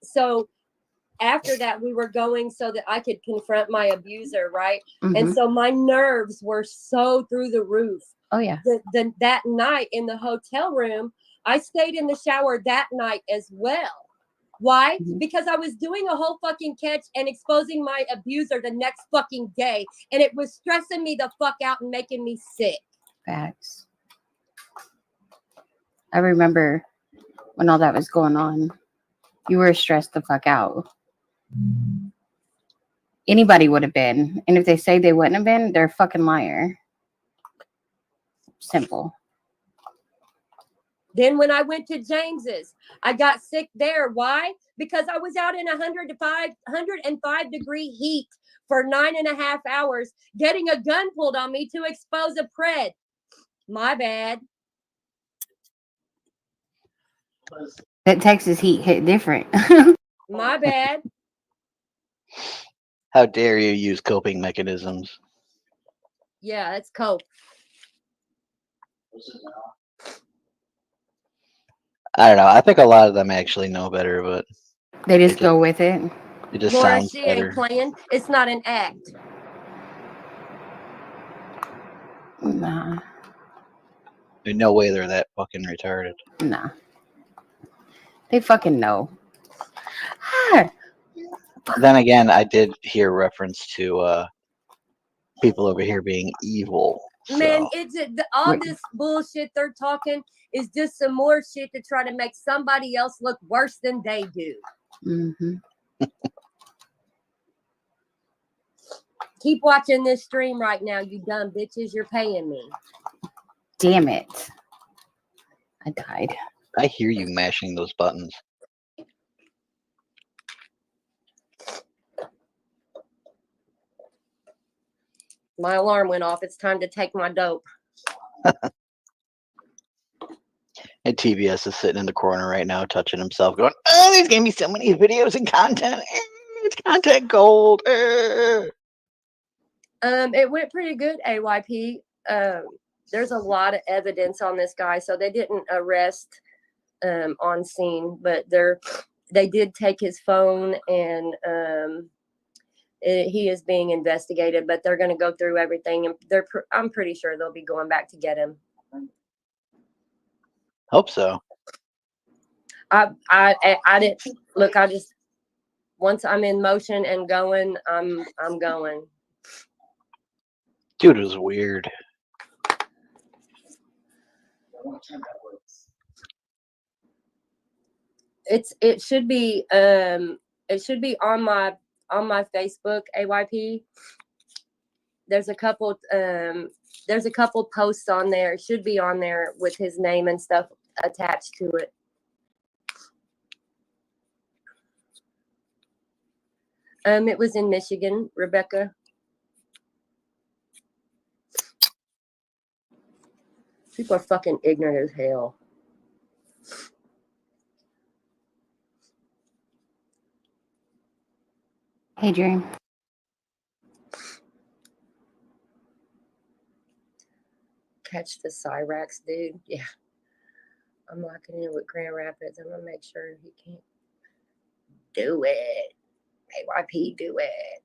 So after that, we were going so that I could confront my abuser, right? And so my nerves were so through the roof. Oh, yeah. That night in the hotel room, I stayed in the shower that night as well. Why? Because I was doing a whole fucking catch and exposing my abuser the next fucking day. And it was stressing me the fuck out and making me sick. Facts. I remember when all that was going on, you were stressed the fuck out. Anybody would have been. And if they say they wouldn't have been, they're a fucking liar. Simple. Then when I went to James's, I got sick there. Why? Because I was out in 105 degree heat for 9.5 hours, getting a gun pulled on me to expose a pred. My bad. That Texas heat hit different. My bad. How dare you use coping mechanisms? Yeah, it's cope. I don't know. I think a lot of them actually know better, but They just It go with it. it just Laura, sounds she better. ain't playing. It's not an act. Nah, There's no way they're that fucking retarded. nah. They fucking know. Ah, Then again, I did hear reference to people over here being evil. Man, So it's all Wait. this bullshit they're talking is just some more shit to try to make somebody else look worse than they do. mhm. Keep watching this stream right now, you dumb bitches. You're paying me. Damn it. I died. I hear you mashing those buttons. My alarm went off. It's time to take my dope. And TBS is sitting in the corner right now, touching himself, going, "Oh, there's gonna be so many videos and content. It's content gold." It went pretty good, AYP. There's a lot of evidence on this guy, so they didn't arrest on scene, but they did take his phone, and he is being investigated. But they're going to go through everything, and I'm pretty sure they'll be going back to get him. Hope so. I didn't look. I just once I'm in motion and going, I'm going. Dude, it was weird. It should be on my Facebook, AYP. There's a couple posts on there. It should be on there with his name and stuff attached to it. It was in Michigan, Rebecca. People are fucking ignorant as hell. Hey, Dream. Catch the Cyrax, dude. Yeah. I'm locking in with Grand Rapids. I'm gonna make sure he can't do it. AYP, do it.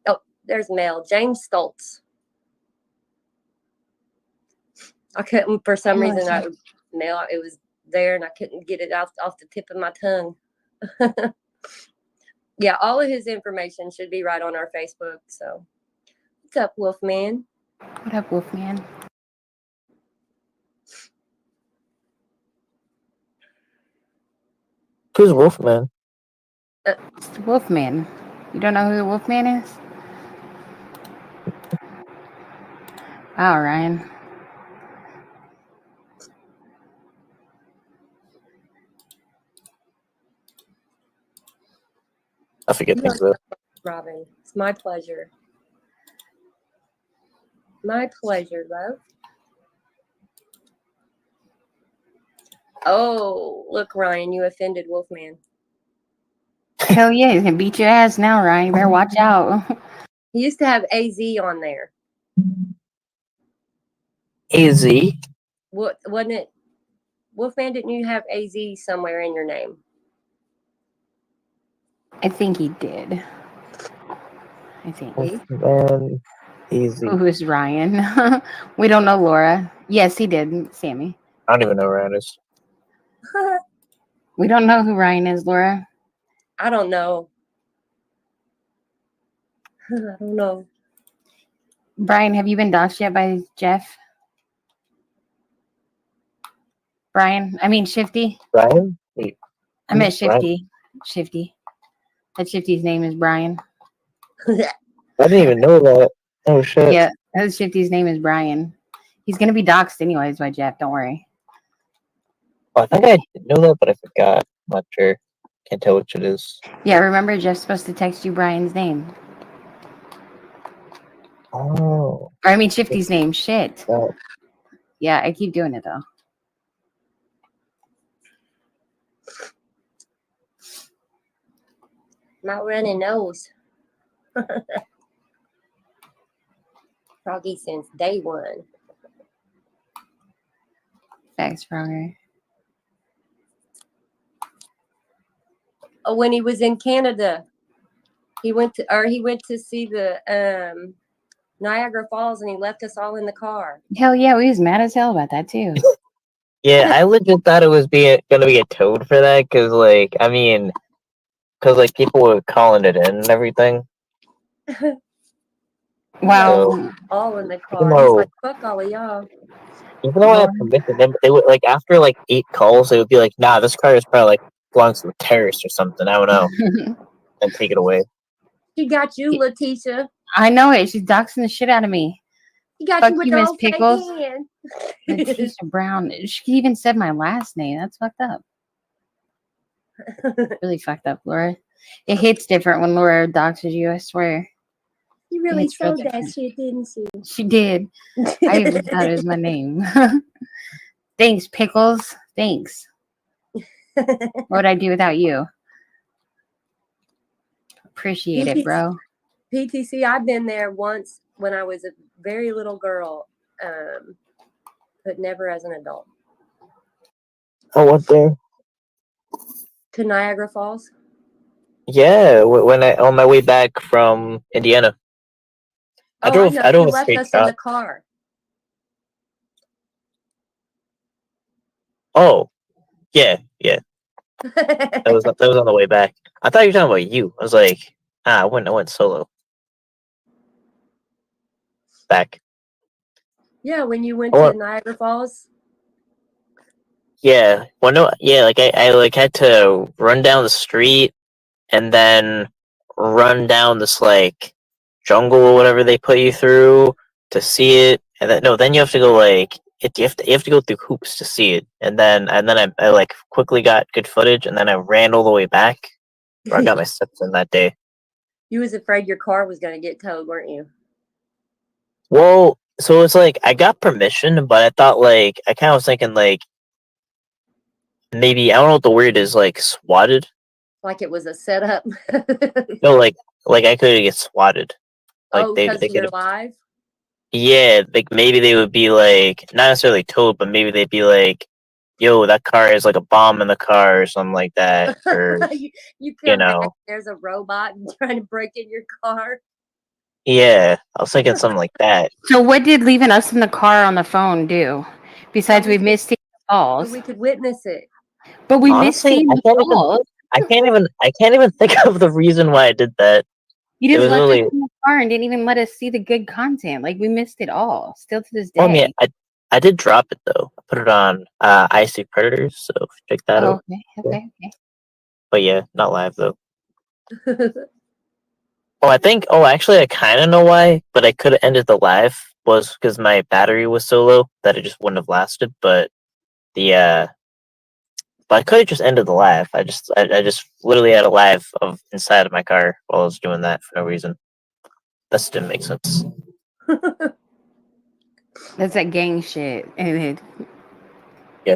Oh, there's Mel. James Stoltz. I couldn't, for some reason, it was there and I couldn't get it off the tip of my tongue. Yeah, all of his information should be right on our Facebook. So, what's up, Wolfman? What up, Wolfman? Who's Wolfman? It's the Wolfman. You don't know who the Wolfman is? Wow, Ryan. I forget things though. Robin, it's my pleasure. My pleasure, love. Oh, look, Ryan, you offended Wolfman. Hell yeah, he's gonna beat your ass now, Ryan. You better watch out. He used to have AZ on there. AZ? What wasn't it? Wolfman, didn't you have AZ somewhere in your name? I think he did. I think. Wolfman AZ. Who's Ryan? We don't know Laura. Yes, he did, Sammy. I don't even know who Ryan is. We don't know who Ryan is, Laura. I don't know. I don't know. Brian, have you been doxxed yet by Jeff? Shifty. Ryan? Wait, I meant Brian? Shifty. Shifty. That Shifty's name is Brian. I didn't even know that. Oh shit. Yeah, that Shifty's name is Brian. He's gonna be doxxed anyways by Jeff. Don't worry. Oh, I think I did know that, but I forgot. I'm not sure. Can't tell which it is. Yeah, remember Jeff's supposed to text you Brian's name. Oh. Or Shifty's name. Shit. That. Yeah, I keep doing it though. My runny nose. Froggy since day one. Thanks, Frogger. Oh, when he was in Canada, he went to see the Niagara Falls, and he left us all in the car. Hell yeah, we was mad as hell about that too. Yeah, I legit thought it was gonna be a toad for that, because like, I mean, because like people were calling it in and everything. Wow. So, All in the even car. He's though, like, fuck all of y'all. even though I had permission, they would like after like 8 calls, they would be like, "Nah, this car is probably like belongs to a terrorist or something." I don't know, and take it away. She got you, Letitia. I know it. She's doxing the shit out of me. He got Fuck you with you, the Miss old fake Pickles. hand. Letitia Brown. She even said my last name. That's fucked up. Really fucked up, Laura. It hits different when Laura doxes you, I swear. You really It's real sold that different. shit, didn't you? She did. I even thought it was my name. Thanks, Pickles. Thanks. What would I do without you? Appreciate it, bro. PTC, I've been there once when I was a very little girl, but never as an adult. Oh, what there? To Niagara Falls. Yeah, when I on my way back from Indiana, I drove know. I You drove a left straight us in shot. the car. Oh, yeah. That was on the way back. I thought you were talking about you. I was like, I went solo. Back. Yeah, when you went Oh, to Niagara Falls. yeah. Well, no, yeah. Like I like had to run down the street and then run down this like jungle or whatever they put you through to see it, and then you have to go like you have to go through hoops to see it, and then I like quickly got good footage, and then I ran all the way back where I got my steps in that day. You was afraid your car was going to get towed, weren't you? Well, so it's like I got permission, but I thought like I kind of was thinking like maybe I don't know what the word is, like swatted. Like it was a setup. No, like I could get swatted. Like Because they you're could. live. Yeah, like maybe they would be like not necessarily told, but maybe they'd be like, "Yo, that car is like a bomb in the car" or something like that, or you you come back, know, there's a robot trying to break in your car. yeah. I was thinking something like that. So what did leaving us in the car on the phone do? Besides we missed seeing the falls. We could witness it. But we missed Honestly, seeing the falls. I can't even think of the reason why I did that. You It just was left us really. in the car and didn't even let us see the good content. Like we missed it all. Still to this day. Well, I mean, I did drop it though. I put it on Icy Predators, so check that out. Okay. But yeah, not live though. Actually, I kind of know why, but I could have ended the live was because my battery was so low that it just wouldn't have lasted. But I could have just ended the live. I just literally had a live of inside of my car while I was doing that for no reason. That just didn't make sense. That's that gang shit. And Yeah.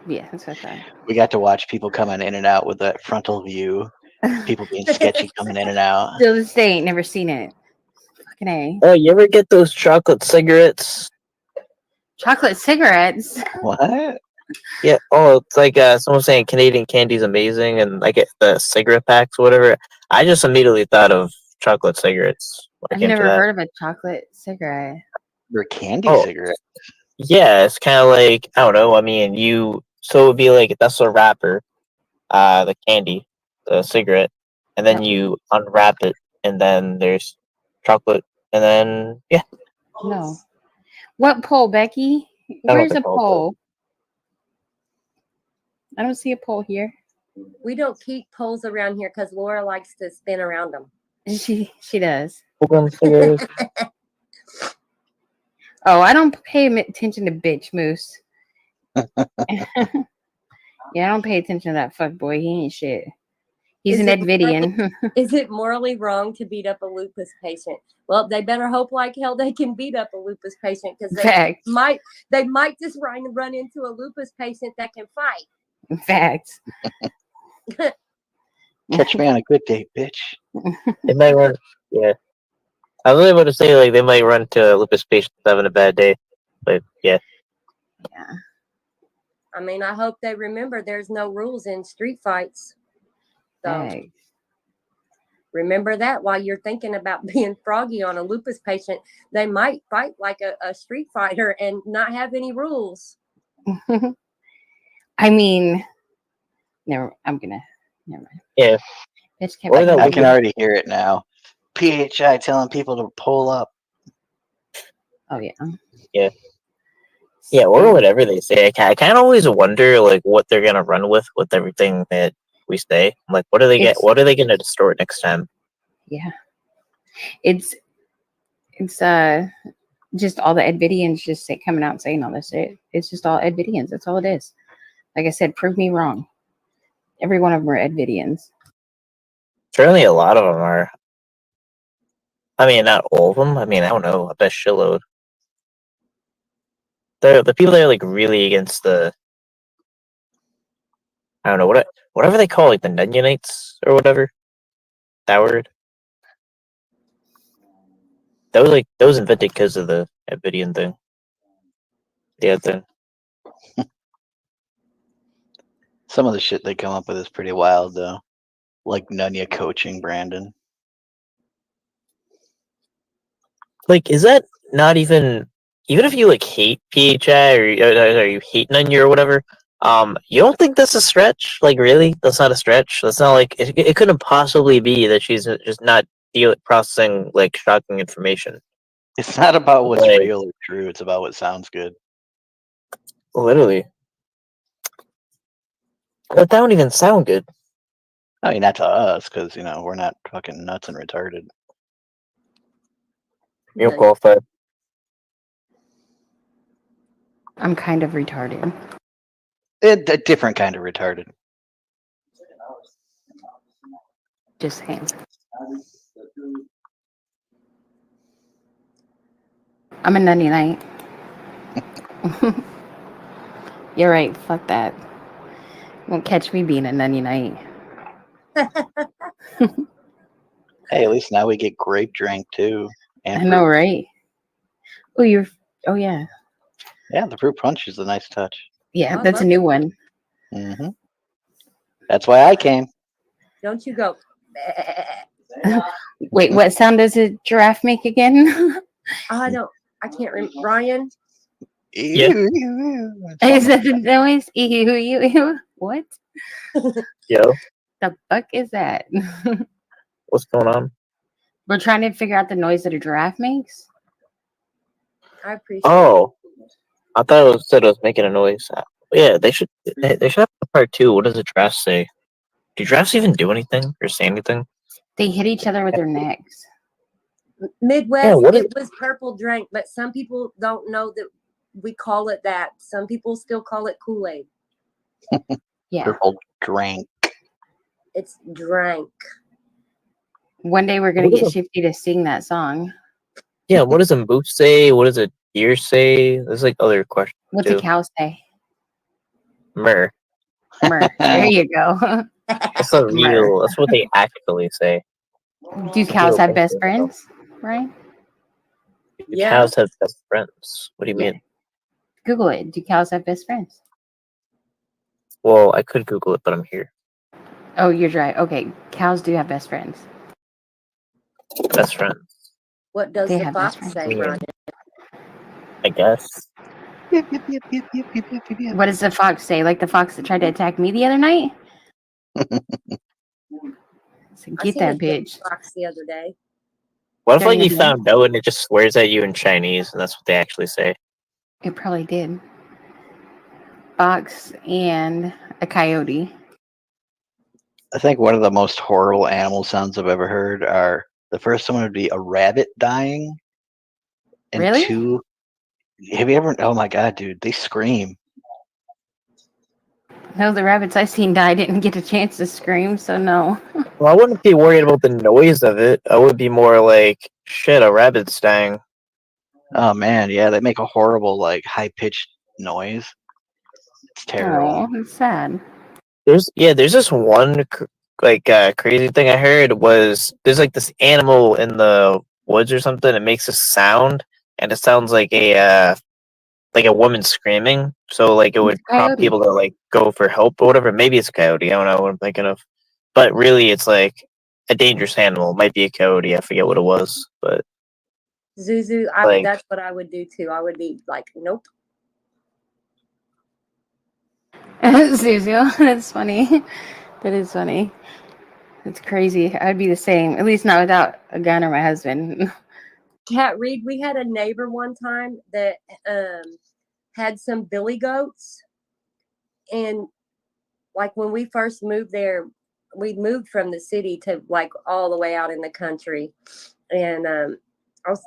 Yeah, that's what I thought. We got to watch people coming in and out with that frontal view. People being sketchy coming in and out. Still to this day, ain't never seen it. Fucking A. Oh, you ever get those chocolate cigarettes? Chocolate cigarettes. What? Yeah. Oh, it's like someone saying Canadian candy's amazing, and I get the cigarette packs, or whatever. I just immediately thought of chocolate cigarettes when I've it came to never that. heard of a chocolate cigarette. They're candy Oh, cigarettes. yeah, it's kind of like I don't know. I mean, so it would be like that's a wrapper, the candy, the cigarette, and then you unwrap it, and then there's chocolate, and then yeah. No. What pole, Becky? I don't Where's think a all pole? I don't see a pole here. We don't keep poles around here because Laura likes to spin around them. She does. cigarettes. Oh, I don't pay attention to bitch moose. Yeah, I don't pay attention to that fuck boy. He ain't shit. He's an Edvidian. Is it morally wrong to beat up a lupus patient? Well, they better hope like hell they can beat up a lupus patient because they might just run into a lupus patient that can fight. Facts. Catch me on a good date, bitch. They might run. Yeah, I was really about to say like they might run to lupus patients having a bad day, but yeah. Yeah. I mean, I hope they remember there's no rules in street fights. So Hey. remember that while you're thinking about being froggy on a lupus patient. They might fight like a street fighter and not have any rules. I mean, never mind. Yeah. Bitch Or that I we can can- already hear it now. PHI telling people to pull up. Oh yeah. Yeah, or whatever they say. I kind of always wonder like what they're gonna run with everything that we say. Like, what are they It's- What are they gonna distort next time? Yeah. It's just all the Edvidians just coming out and saying all this shit. It's just all Edvidians. That's all it is. Like I said, prove me wrong. Every one of them are Edvidians. Certainly, a lot of them are. I mean, not all of them. I mean, I don't know. I bet shitload. The people that are like really against the. I don't know whatever they call like the Nunyanites or whatever. That word. That was invented because of the Edvidian thing. The other thing. Some of the shit they come up with is pretty wild, though. Like Nunya coaching Brandon. Like, is that not even if you like hate PHI or you hate Nunya or whatever? You don't think that's a stretch? Like, really? That's not a stretch. That's not like it couldn't possibly be that she's just not processing like shocking information. It's not about what's Like, real or true. It's about what sounds good. literally, that don't even sound good. I mean, not to us, because, we're not fucking nuts and retarded. You're But qualified. I'm kind of retarded. A different kind of retarded. Just saying. I'm a nutty night. You're right. Fuck that. Won't catch me being a nutty night. Hey, at least now we get grape drink, too. And I know, fruit. right? Oh, you're. Oh yeah. Yeah, the fruit punch is a nice touch. Yeah, I that's a love new it. one. Hmm. That's why I came. Don't you go. Wait, what sound does a giraffe make again? I can't remember. Ryan, Yeah. Is that the noise? Ew, ew, ew. What Yo, the fuck is that? what's going on? We're trying to figure out the noise that a giraffe makes. I appreciate Oh, I thought it was making a noise. Yeah, they should have a part two. What does the giraffes say? Do giraffes even do anything or say anything? They hit each other with their necks. it. Midwest, Yeah, what is- it was purple drink, but some people don't know that we call it that. Some people still call it Kool-Aid. Yeah. Purple drink. It's drank. One day we're gonna What is get a- Shifty to sing that song. Yeah, what does a moose say? What does a deer say? There's like other questions What's too. a cow say? Mer. Mer. There you go. That's not Mer. real. That's what they actually say. Do Some cows people have think best so. friends? Right? Do Yeah. cows have best friends? What do you Yeah. mean? Google it. Do cows have best friends? Well, I could Google it, but I'm here. Oh, you're right. Okay, cows do have best friends. Best friends, What does They the have best fox friends. say, Ryan? I guess. What does the fox say? Like the fox that tried to attack me the other night? So I get seen a that dead bitch. fox the other day. What if like During you the day? found out and it just swears at you in Chinese and that's what they actually say? It probably did. Fox and a coyote. I think one of the most horrible animal sounds I've ever heard are the first one would be a rabbit dying. And Really? two, have you ever? Oh my god, dude, they scream. No, the rabbits I seen die didn't get a chance to scream, so no. Well, I wouldn't be worried about the noise of it. I would be more like, shit, a rabbit's dying. Oh man, yeah, they make a horrible, like, high pitched noise. It's terrible. Oh, it's sad. There's this one crazy thing I heard was there's like this animal in the woods or something. It makes a sound, and it sounds like a woman screaming. So like it would prompt Coyote. people to like go for help or whatever. Maybe it's a coyote. I don't know what I'm thinking of, but really it's like a dangerous animal. It might be a coyote. I forget what it was, but Zuzu, like that's what I would do too. I would be like, nope. Zuzu, that's funny. That is funny. It's crazy. I'd be the same. At least not without a gun or my husband. Cat Reed, we had a neighbor one time that had some billy goats. And like when we first moved there, we moved from the city to like all the way out in the country. And I was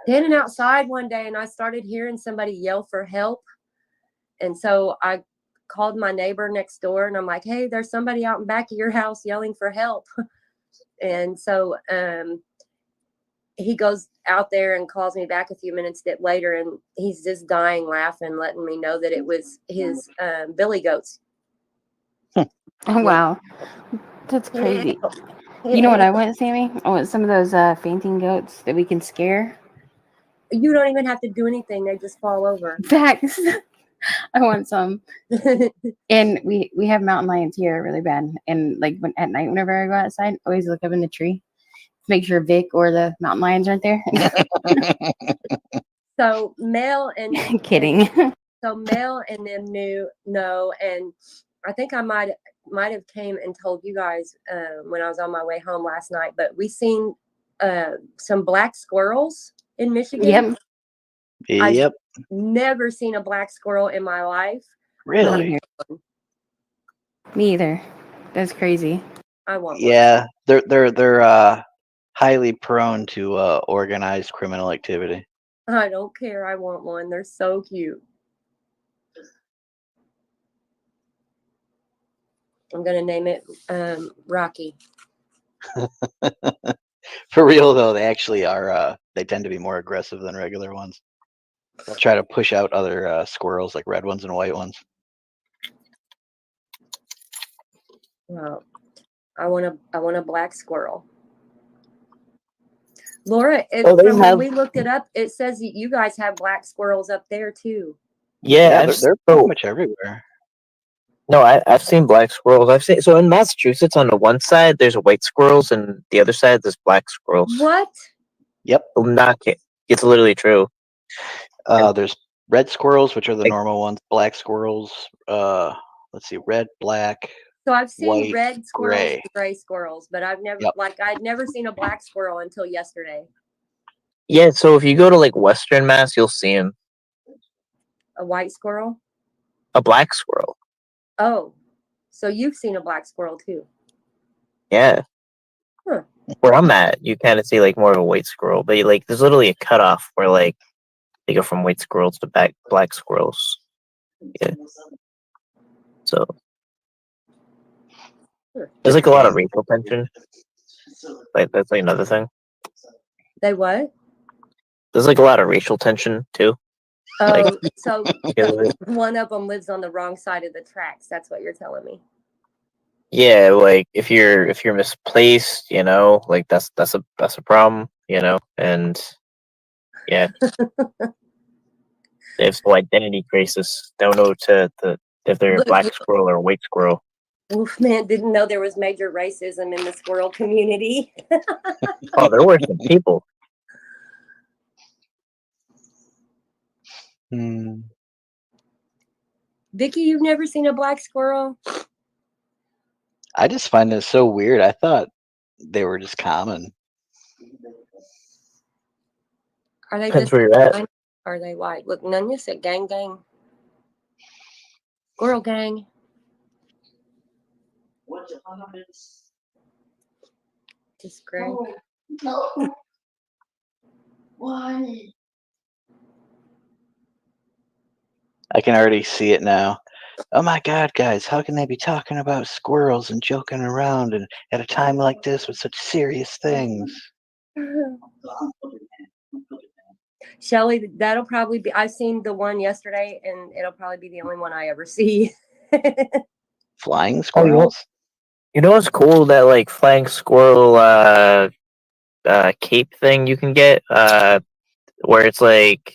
standing outside one day and I started hearing somebody yell for help. And so I called my neighbor next door and I'm like, hey, there's somebody out in back of your house yelling for help. And so he goes out there and calls me back a few minutes later and he's just dying laughing, letting me know that it was his billy goats. Oh, wow. That's crazy. You know what I want, Sammy? I want some of those fainting goats that we can scare. You don't even have to do anything. They just fall over. Facts. I want some. And we have mountain lions here really bad. And like at night, whenever I go outside, I always look up in the tree to make sure Vic or the mountain lions aren't there. So Mel and Kidding. so Mel and them know, and I think I might have came and told you guys when I was on my way home last night. But we seen some black squirrels in Michigan. Yep. Yep. Never seen a black squirrel in my life. Really? Me either. That's crazy. I want one. Yeah, they're highly prone to organized criminal activity. I don't care. I want one. They're so cute. I'm gonna name it Rocky. For real though, they actually are. They tend to be more aggressive than regular ones. They'll try to push out other squirrels, like red ones and white ones. Well, I want a black squirrel. Laura, when we looked it up, it says that you guys have black squirrels up there too. yeah, they're pretty much everywhere. No, I've seen black squirrels. I've seen so in Massachusetts on the one side there's white squirrels and the other side there's black squirrels. What? Yep. I'm not kidding. It's literally true. There's red squirrels, which are the normal ones. Black squirrels. Let's see, red, black. So I've seen white, red squirrels gray. and gray squirrels, but I'd never seen a black squirrel until yesterday. Yeah, so if you go to like Western Mass, you'll see them. A white squirrel? A black squirrel. Oh, so you've seen a black squirrel too? Yeah. Huh. Where I'm at, you kind of see like more of a white squirrel, but like there's literally a cutoff where like they go from white squirrels to black squirrels. Yeah. So there's like a lot of racial tension. Like that's like another thing. They what? There's like a lot of racial tension too. Oh, so one of them lives on the wrong side of the tracks. That's what you're telling me. Yeah, like if you're misplaced, you know, like that's a problem, you know, and yeah, they have some identity crisis. Don't know if they're a black squirrel or a white squirrel. Wolfman didn't know there was major racism in the squirrel community. Oh, there were some people. Vicky, you've never seen a black squirrel? I just find this so weird. I thought they were just common. Are they Depends just where you're at. Are they white? Look, Nunya said gang gang. Squirrel gang. Just gray. No. Why? I can already see it now. Oh my God, guys, how can they be talking about squirrels and joking around and at a time like this with such serious things? Shelly, that'll probably be, I've seen the one yesterday and it'll probably be the only one I ever see. Flying squirrels? You know what's cool? That like flying squirrel cape thing you can get, where it's like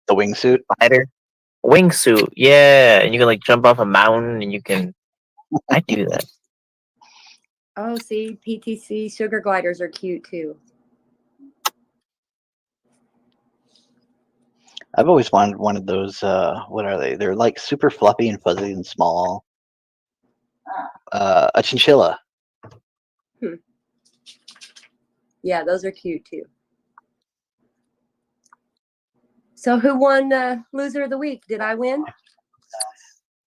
The wingsuit. glider wingsuit, yeah, and you can like jump off a mountain, and you can. I do that. Oh, see, PTC sugar gliders are cute too. I've always wanted one of those. What are they? They're like super fluffy and fuzzy and small. A chinchilla. Yeah, those are cute too. So who won loser of the week? Did I win?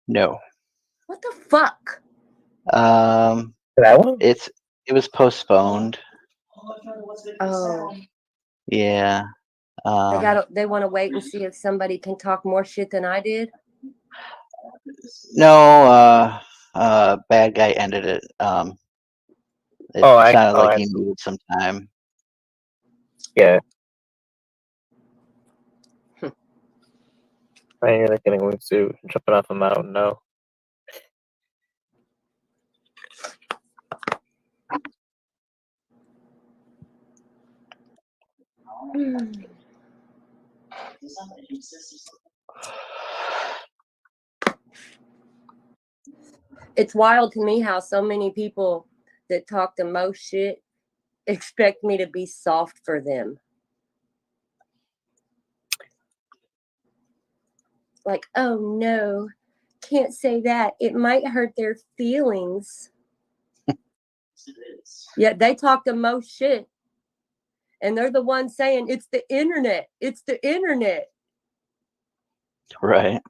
No. What the fuck? That one? It was postponed. Oh, Yeah. they want to wait and see if somebody can talk more shit than I did. No. Bad guy ended it. It sounded like he needed some time. Yeah. I ain't like getting a wingsuit, jumping off a mountain. No. It's wild to me how so many people that talk the most shit expect me to be soft for them. Like, oh no, can't say that. It might hurt their feelings. Yet they talk the most shit. And they're the ones saying, it's the internet. It's the internet. Right.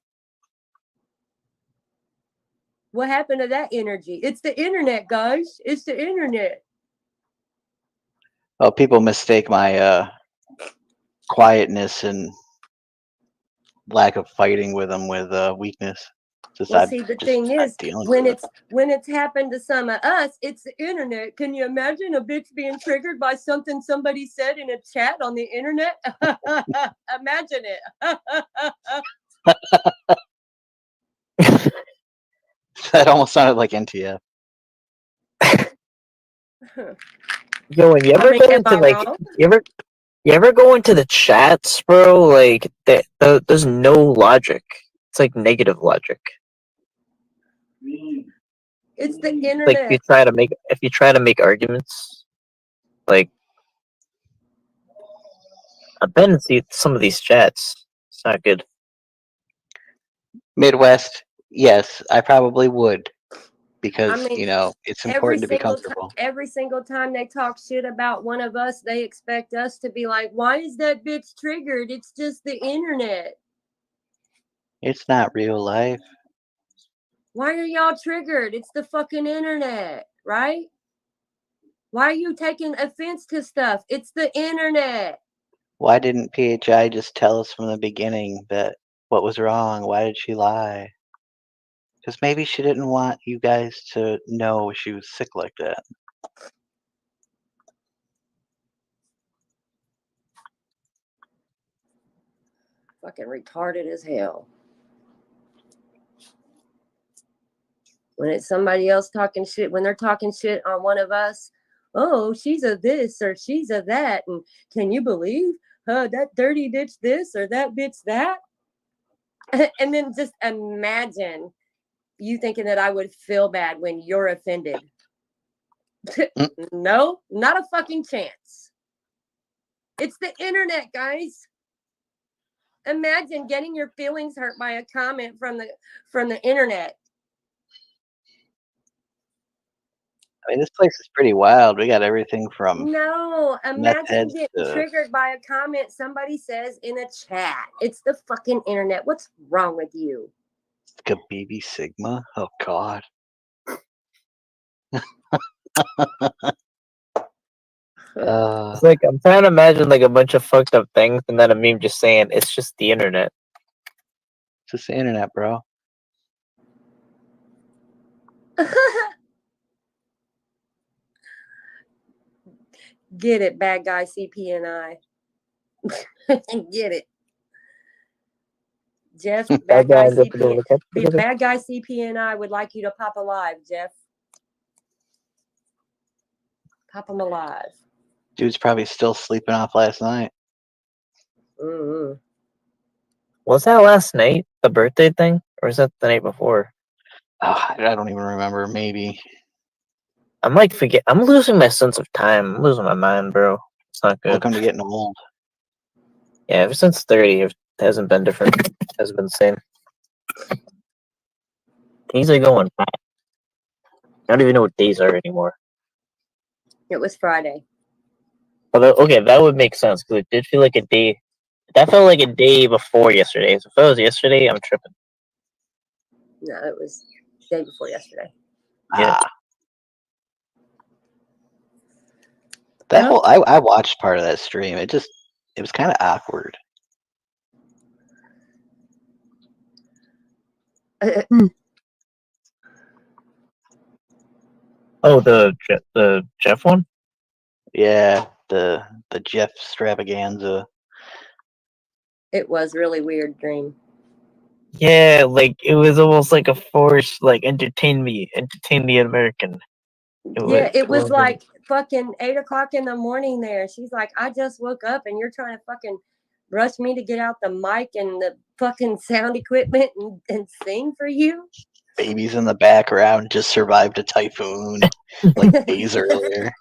What happened to that energy? It's the internet, guys. It's the internet. Well, people mistake my quietness and lack of fighting with them with weakness. Well, see, the thing is, when with it's happened to some of us, it's the internet. Can you imagine a bitch being triggered by something somebody said in a chat on the internet? Imagine it. That almost sounded like NTF. Yo, and you ever go into like you ever go into the chats, bro? Like there's no logic. It's like negative logic. It's the internet. Like if you try to make arguments, like I've been to see some of these chats. It's not good. Midwest, yes, I probably would. Because, I mean, it's important to be comfortable. Every single time they talk shit about one of us, they expect us to be like, why is that bitch triggered? It's just the internet. It's not real life. Why are y'all triggered? It's the fucking internet, right? Why are you taking offense to stuff? It's the internet. Why didn't PHI just tell us from the beginning that what was wrong? Why did she lie? Because maybe she didn't want you guys to know she was sick like that. Fucking retarded as hell. When it's somebody else talking shit, when they're talking shit on one of us, oh, she's a this or she's a that. And can you believe that dirty bitch this or that bitch that? And then just imagine you thinking that I would feel bad when you're offended. No, not a fucking chance. It's the internet, guys. Imagine getting your feelings hurt by a comment from the internet. I mean, this place is pretty wild. We got everything from imagine getting triggered by a comment somebody says in a chat. It's the fucking internet. What's wrong with you? Khabibie Sigma? Oh, God. It's like I'm trying to imagine like a bunch of fucked up things, and then a meme just saying it's just the internet. It's just the internet, bro. Get it, bad guy CP&I. Get it. Jeff, bad guy CP&I would like you to pop a live, Jeff. Pop them alive. Dude's probably still sleeping off last night. Mm-hmm. Was that last night, the birthday thing? Or was that the night before? Oh, I don't even remember. Maybe. I'm like, I'm losing my sense of time. I'm losing my mind, bro. It's not good. Welcome to getting old. Yeah, ever since 30, it hasn't been different. It hasn't been the same. Days are going back. I don't even know what days are anymore. It was Friday. Although, okay, that would make sense because it did feel like a day. That felt like a day before yesterday. So if it was yesterday, I'm tripping. No, it was the day before yesterday. Yeah. Ah. That whole I watched part of that stream. It was kind of awkward. Oh, the Jeff one. Yeah, the Jeff extravaganza. It was really weird dream. Yeah, like it was almost like a forced, like entertain me, American. It was like fucking 8 o'clock in the morning there. She's like, I just woke up and you're trying to fucking rush me to get out the mic and the fucking sound equipment and sing for you. Babies in the background just survived a typhoon like days earlier.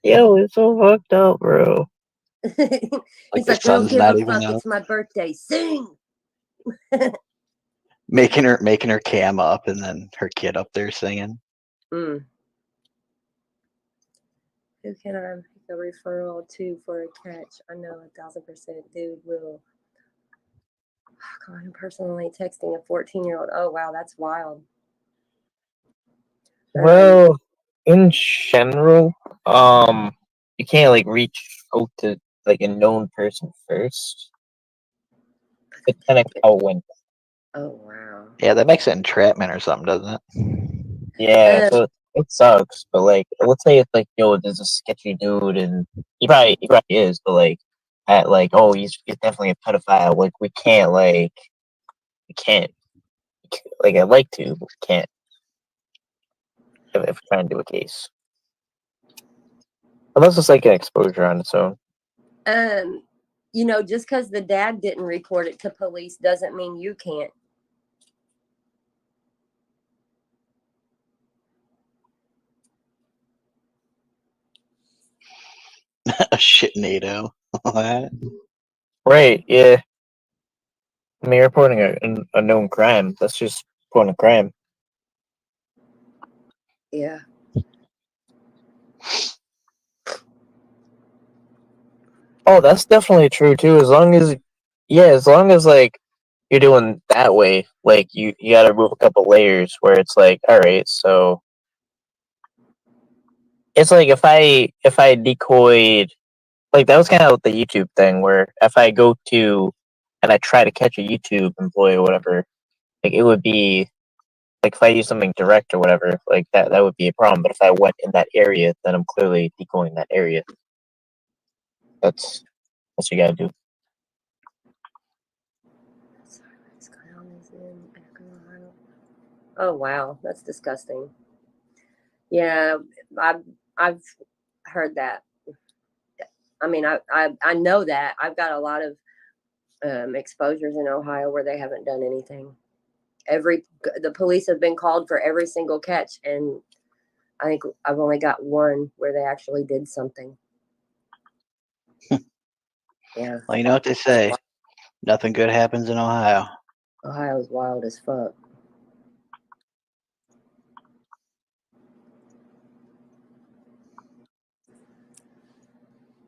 Yo, it's so fucked up, bro. He's The like, we don't sun's give not a even fuck. out. It's my birthday. Sing. Making her cam up and then her kid up there singing. Mm. Who can I make a referral to for a catch? I know 1,000% dude will. Oh, God, I'm personally texting a 14-year-old. Oh, wow, that's wild. Well, in general, you can't like reach out to like a known person first. It's kind of how it went. Oh, wow. Yeah, that makes it entrapment or something, doesn't it? Yeah, so it sucks. But like, let's say it's like, yo, there's a sketchy dude, and he probably is, but like, at like, oh, he's definitely a pedophile. Like, we can't like, I'd like to, but we can't if we're trying to do a case. Unless it's like an exposure on its own. Just because the dad didn't report it to police doesn't mean you can't. A shitnado. What? Right, yeah. I mean, reporting a known crime, that's just reporting a crime. Yeah. Oh, that's definitely true too. As long as like you're doing that way, like you gotta remove a couple layers where it's like, all right, so it's like if I decoyed, like that was kind of the YouTube thing where if I go to and I try to catch a YouTube employee or whatever, like it would be like if I use something direct or whatever, like that would be a problem. But if I went in that area, then I'm clearly decoying that area. That's what you gotta do. Oh, wow, that's disgusting. Yeah, I've heard that. I mean, I know that. I've got a lot of exposures in Ohio where they haven't done anything. The police have been called for every single catch, and I think I've only got one where they actually did something. Yeah. Well, you know what they say. Nothing good happens in Ohio. Ohio's wild as fuck.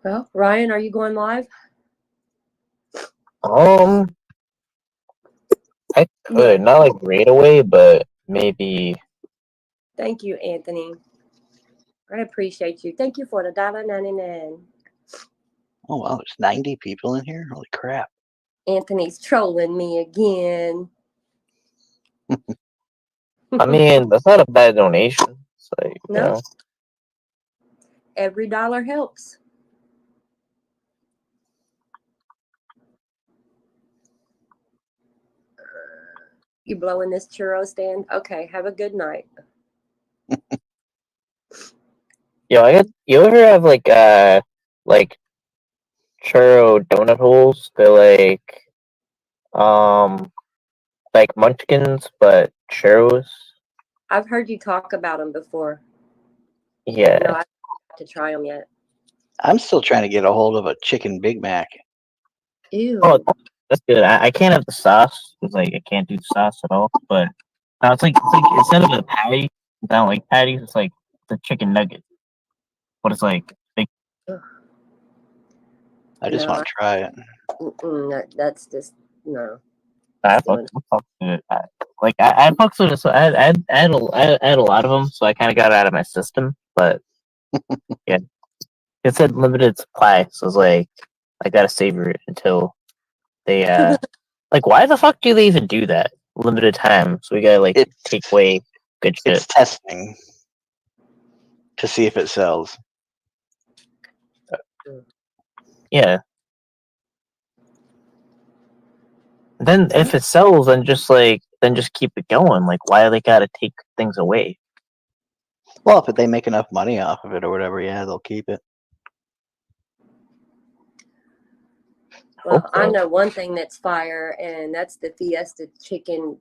Well, Ryan, are you going live? I could not like right away, but maybe. Thank you, Anthony. I appreciate you. Thank you for the $1.99. Oh wow, there's 90 people in here. Holy crap! Anthony's trolling me again. I mean, that's not a bad donation. It's like, No. you know. Every dollar helps. You blowing this churro stand? Okay, have a good night. Yo, you ever have like churro donut holes? They're like munchkins, but churros. I've heard you talk about them before. Yeah. No, I haven't got to try them yet. I'm still trying to get a hold of a chicken Big Mac. Ew. Oh, that's good. I can't have the sauce because like I can't do the sauce at all. But now it's like instead of a patty, I don't like patties. It's like the chicken nugget, but it's like big. I just No, want to try it. that's just no. I Still fuck with it. I fucks with it. So I had a lot of them, so I kind of got it out of my system. But yeah, it said limited supply, so it's like I gotta savor it until they like. Why the fuck do they even do that? Limited time, so we gotta like It's take away good shit. it's testing to see if it sells. Yeah. Then if it sells, then just keep it going. Like, why do they gotta take things away? Well, if they make enough money off of it or whatever, yeah, they'll keep it. Well, Hope I so. know one thing that's fire, and that's the Fiesta chicken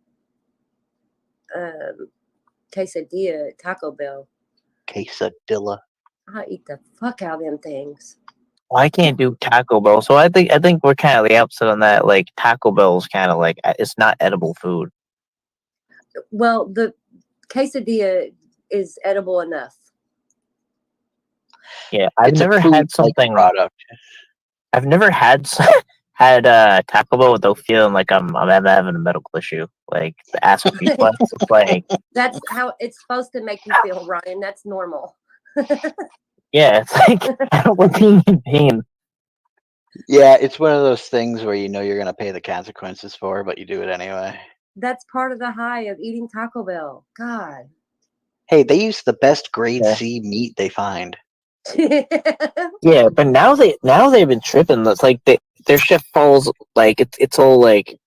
quesadilla at Taco Bell. Quesadilla. I eat the fuck out of them things. Well, I can't do Taco Bell, so I think we're kind of the opposite on that. Like Taco Bell's kind of like it's not edible food. Well, the quesadilla is edible enough. Yeah, I've It's a never had food-like something. product. I've never had Taco Bell without feeling like I'm having a medical issue, like the acid reflux. It's like That's how it's supposed to make you feel, Ryan. That's normal. yeah, it's like I don't like being in pain. Yeah, it's one of those things where you know you're gonna pay the consequences for, but you do it anyway. That's part of the high of eating Taco Bell. God. Hey, they use the best grade Yeah. C meat they find. Yeah, but now they've been tripping. It's like their shift falls like it's all like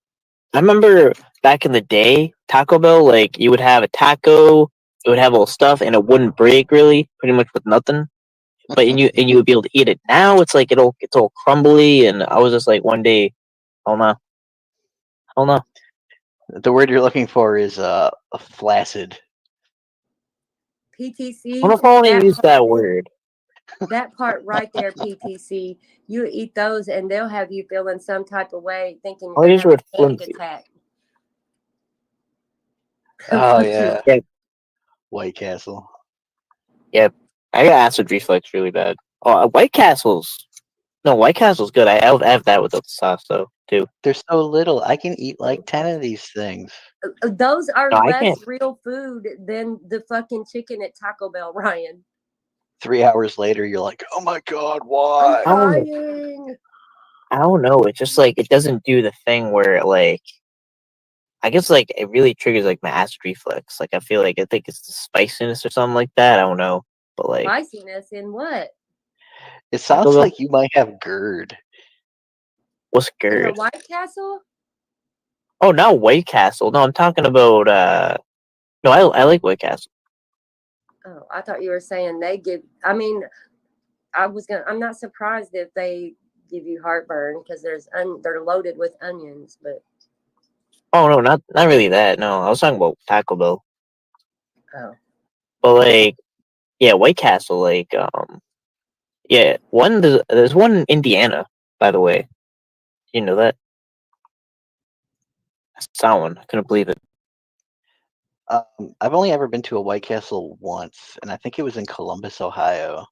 I remember back in the day, Taco Bell, like you would have a taco, it would have all stuff, and it wouldn't break really, pretty much with nothing. But you would be able to eat it. Now it's like it's all crumbly, and I was just like one day, oh no. The word you're looking for is flaccid. I PTC. don't want to use that word. That part right there, PTC. You eat those, and they'll have you feeling some type of way, thinking I'll you're use having the a word panic attack. Oh yeah. Yeah. White Castle. Yeah, I got acid reflux really bad. Oh, White Castle's good. I have that without the sauce though too. They're so little. I can eat like 10 of these things. Those are No, I less can't. real food than the fucking chicken at Taco Bell, Ryan. 3 hours later, you're like, oh my god, I'm why? crying. I don't know. It's just like it doesn't do the thing where like I guess like it really triggers like my acid reflux. Like I think it's the spiciness or something like that. I don't know, but like Spiciness in what? It sounds Taco Bell? like you might have GERD. What's In the GERD? White Castle? Oh, not White Castle. No, I'm talking about no, I like White Castle. Oh, I thought you were saying they give. I mean, I'm not surprised if they give you heartburn because they're loaded with onions. But Oh no, not really that. No, I was talking about Taco Bell. oh, But like yeah, White Castle, like yeah, there's one in Indiana, by the way. You know that? I saw one. I couldn't believe it. I've only ever been to a White Castle once, and I think it was in Columbus, Ohio.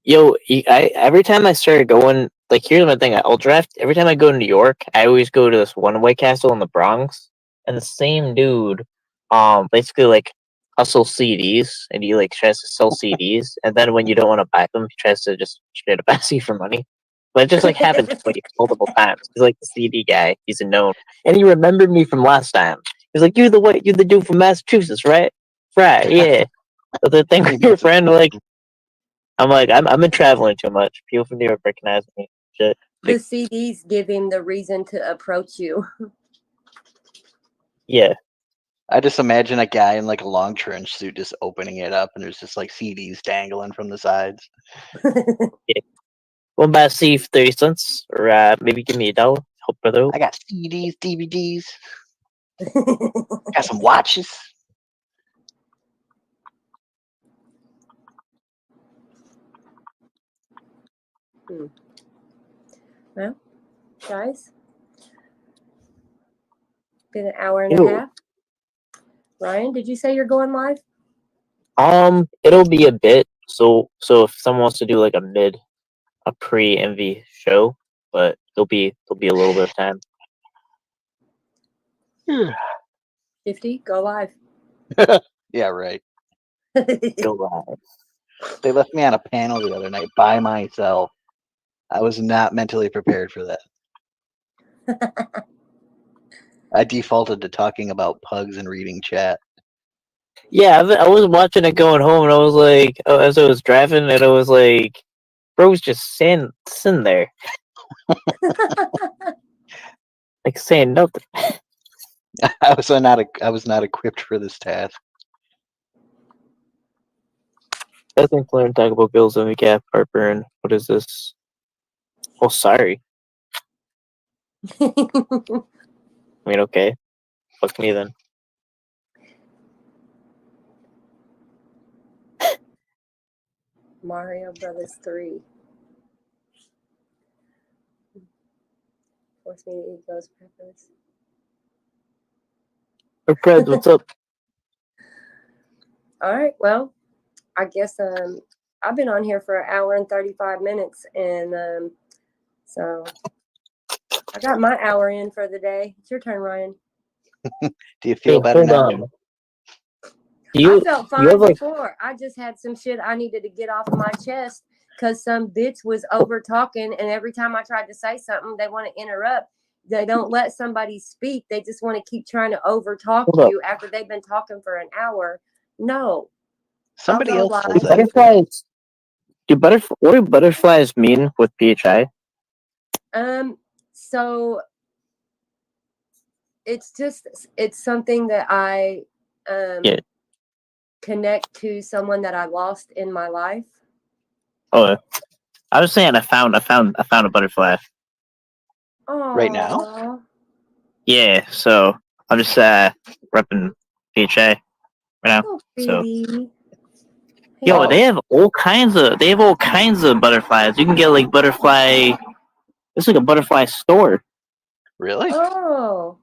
Yo, every time I started going, like here's my thing. I'll draft every time I go to New York. I always go to this one White Castle in the Bronx, and the same dude, basically like hustles CDs, and he like tries to sell CDs, and then when you don't want to buy them, he tries to just straight up ask you for money. But it just like happened like multiple times. He's like the CD guy. He's a known, and he remembered me from last time. He's like, you're the dude from Massachusetts, right? Right, yeah. So the thing with your friend, like. I'm like, I've been traveling too much. People from New York recognize me. Shit. the CDs give him the reason to approach you. Yeah. I just imagine a guy in like a long trench suit just opening it up, and there's just like CDs dangling from the sides. One buy a CD for 30 cents, or maybe give me $1. Help brother. I got CDs, DVDs, got some watches. Well, guys, been an hour and Ew. a half. Ryan, did you say you're going live? It'll be a bit. So if someone wants to do like a pre-MV show, but there'll be a little bit of time. 50, go live. Yeah, right. Go live. They left me on a panel the other night by myself. I was not mentally prepared for that. I defaulted to talking about pugs and reading chat. Yeah, I was watching it going home, and I was like, as I was driving, and I was like, bro's just sitting there, like saying nothing. I was not equipped for this task. I think learn talk about Bill's and the Gap, heartburn. What is this? Oh, sorry. I mean, okay. Fuck me then. Mario Brothers 3. Force me to eat those peppers. Hey, Fred, what's up? All right, well, I guess I've been on here for an hour and 35 minutes, and so I got my hour in for the day. It's your turn, Ryan. Do you feel Hey, better hold now? on. You I felt you fine have like before. I just had some shit I needed to get off my chest because some bitch was over talking, and every time I tried to say something, they want to interrupt. They don't let somebody speak. They just want to keep trying to over talk Hold up. you after they've been talking for an hour. No. Somebody I'll else go says live. that. butterflies. What do butterflies mean with PHI? So it's something that I Yeah. connect to someone that I lost in my life. Oh, I was saying I found a butterfly. Right now? Aw. Yeah, so I'm just repping PHA right now. Oh, So Billy. yo, Hey, they have all kinds of butterflies. You can get like butterfly. It's like a butterfly store. Really? oh,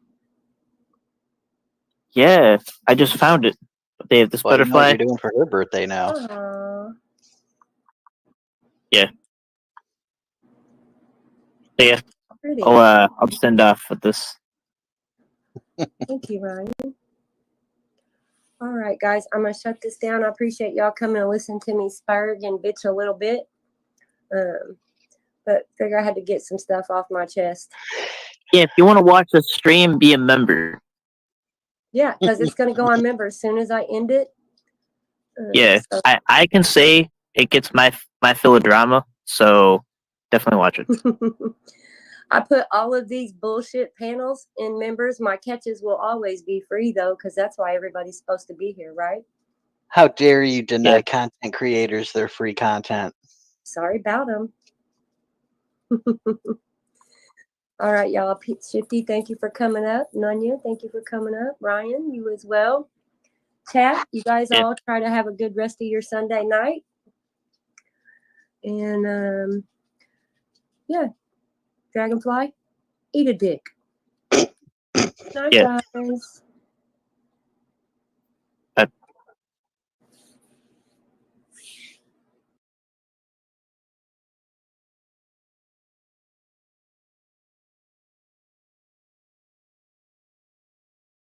Yeah, I just found it. They have this Well, you know what butterfly. you're doing for her birthday now. aw. Yeah, Pretty. I'll send off with this. Thank you, Ryan. All right, guys, I'm gonna shut this down. I appreciate y'all coming and listen to me spurg and bitch a little bit. But figure I had to get some stuff off my chest. Yeah, if you want to watch the stream, be a member. Yeah, because it's gonna go on member as soon as I end it. Yeah, So I can say it gets my fill of drama, so definitely watch it. I put all of these bullshit panels in members. My catches will always be free though, because that's why everybody's supposed to be here, right? How dare you deny Yeah. content creators their free content? Sorry about them. All right, y'all. Pete Shifty, thank you for coming up. Nunya, thank you for coming up. Ryan, you as well. Chat, you guys all try to have a good rest of your Sunday night. And yeah, Dragonfly, eat a dick. Night, Yeah. guys.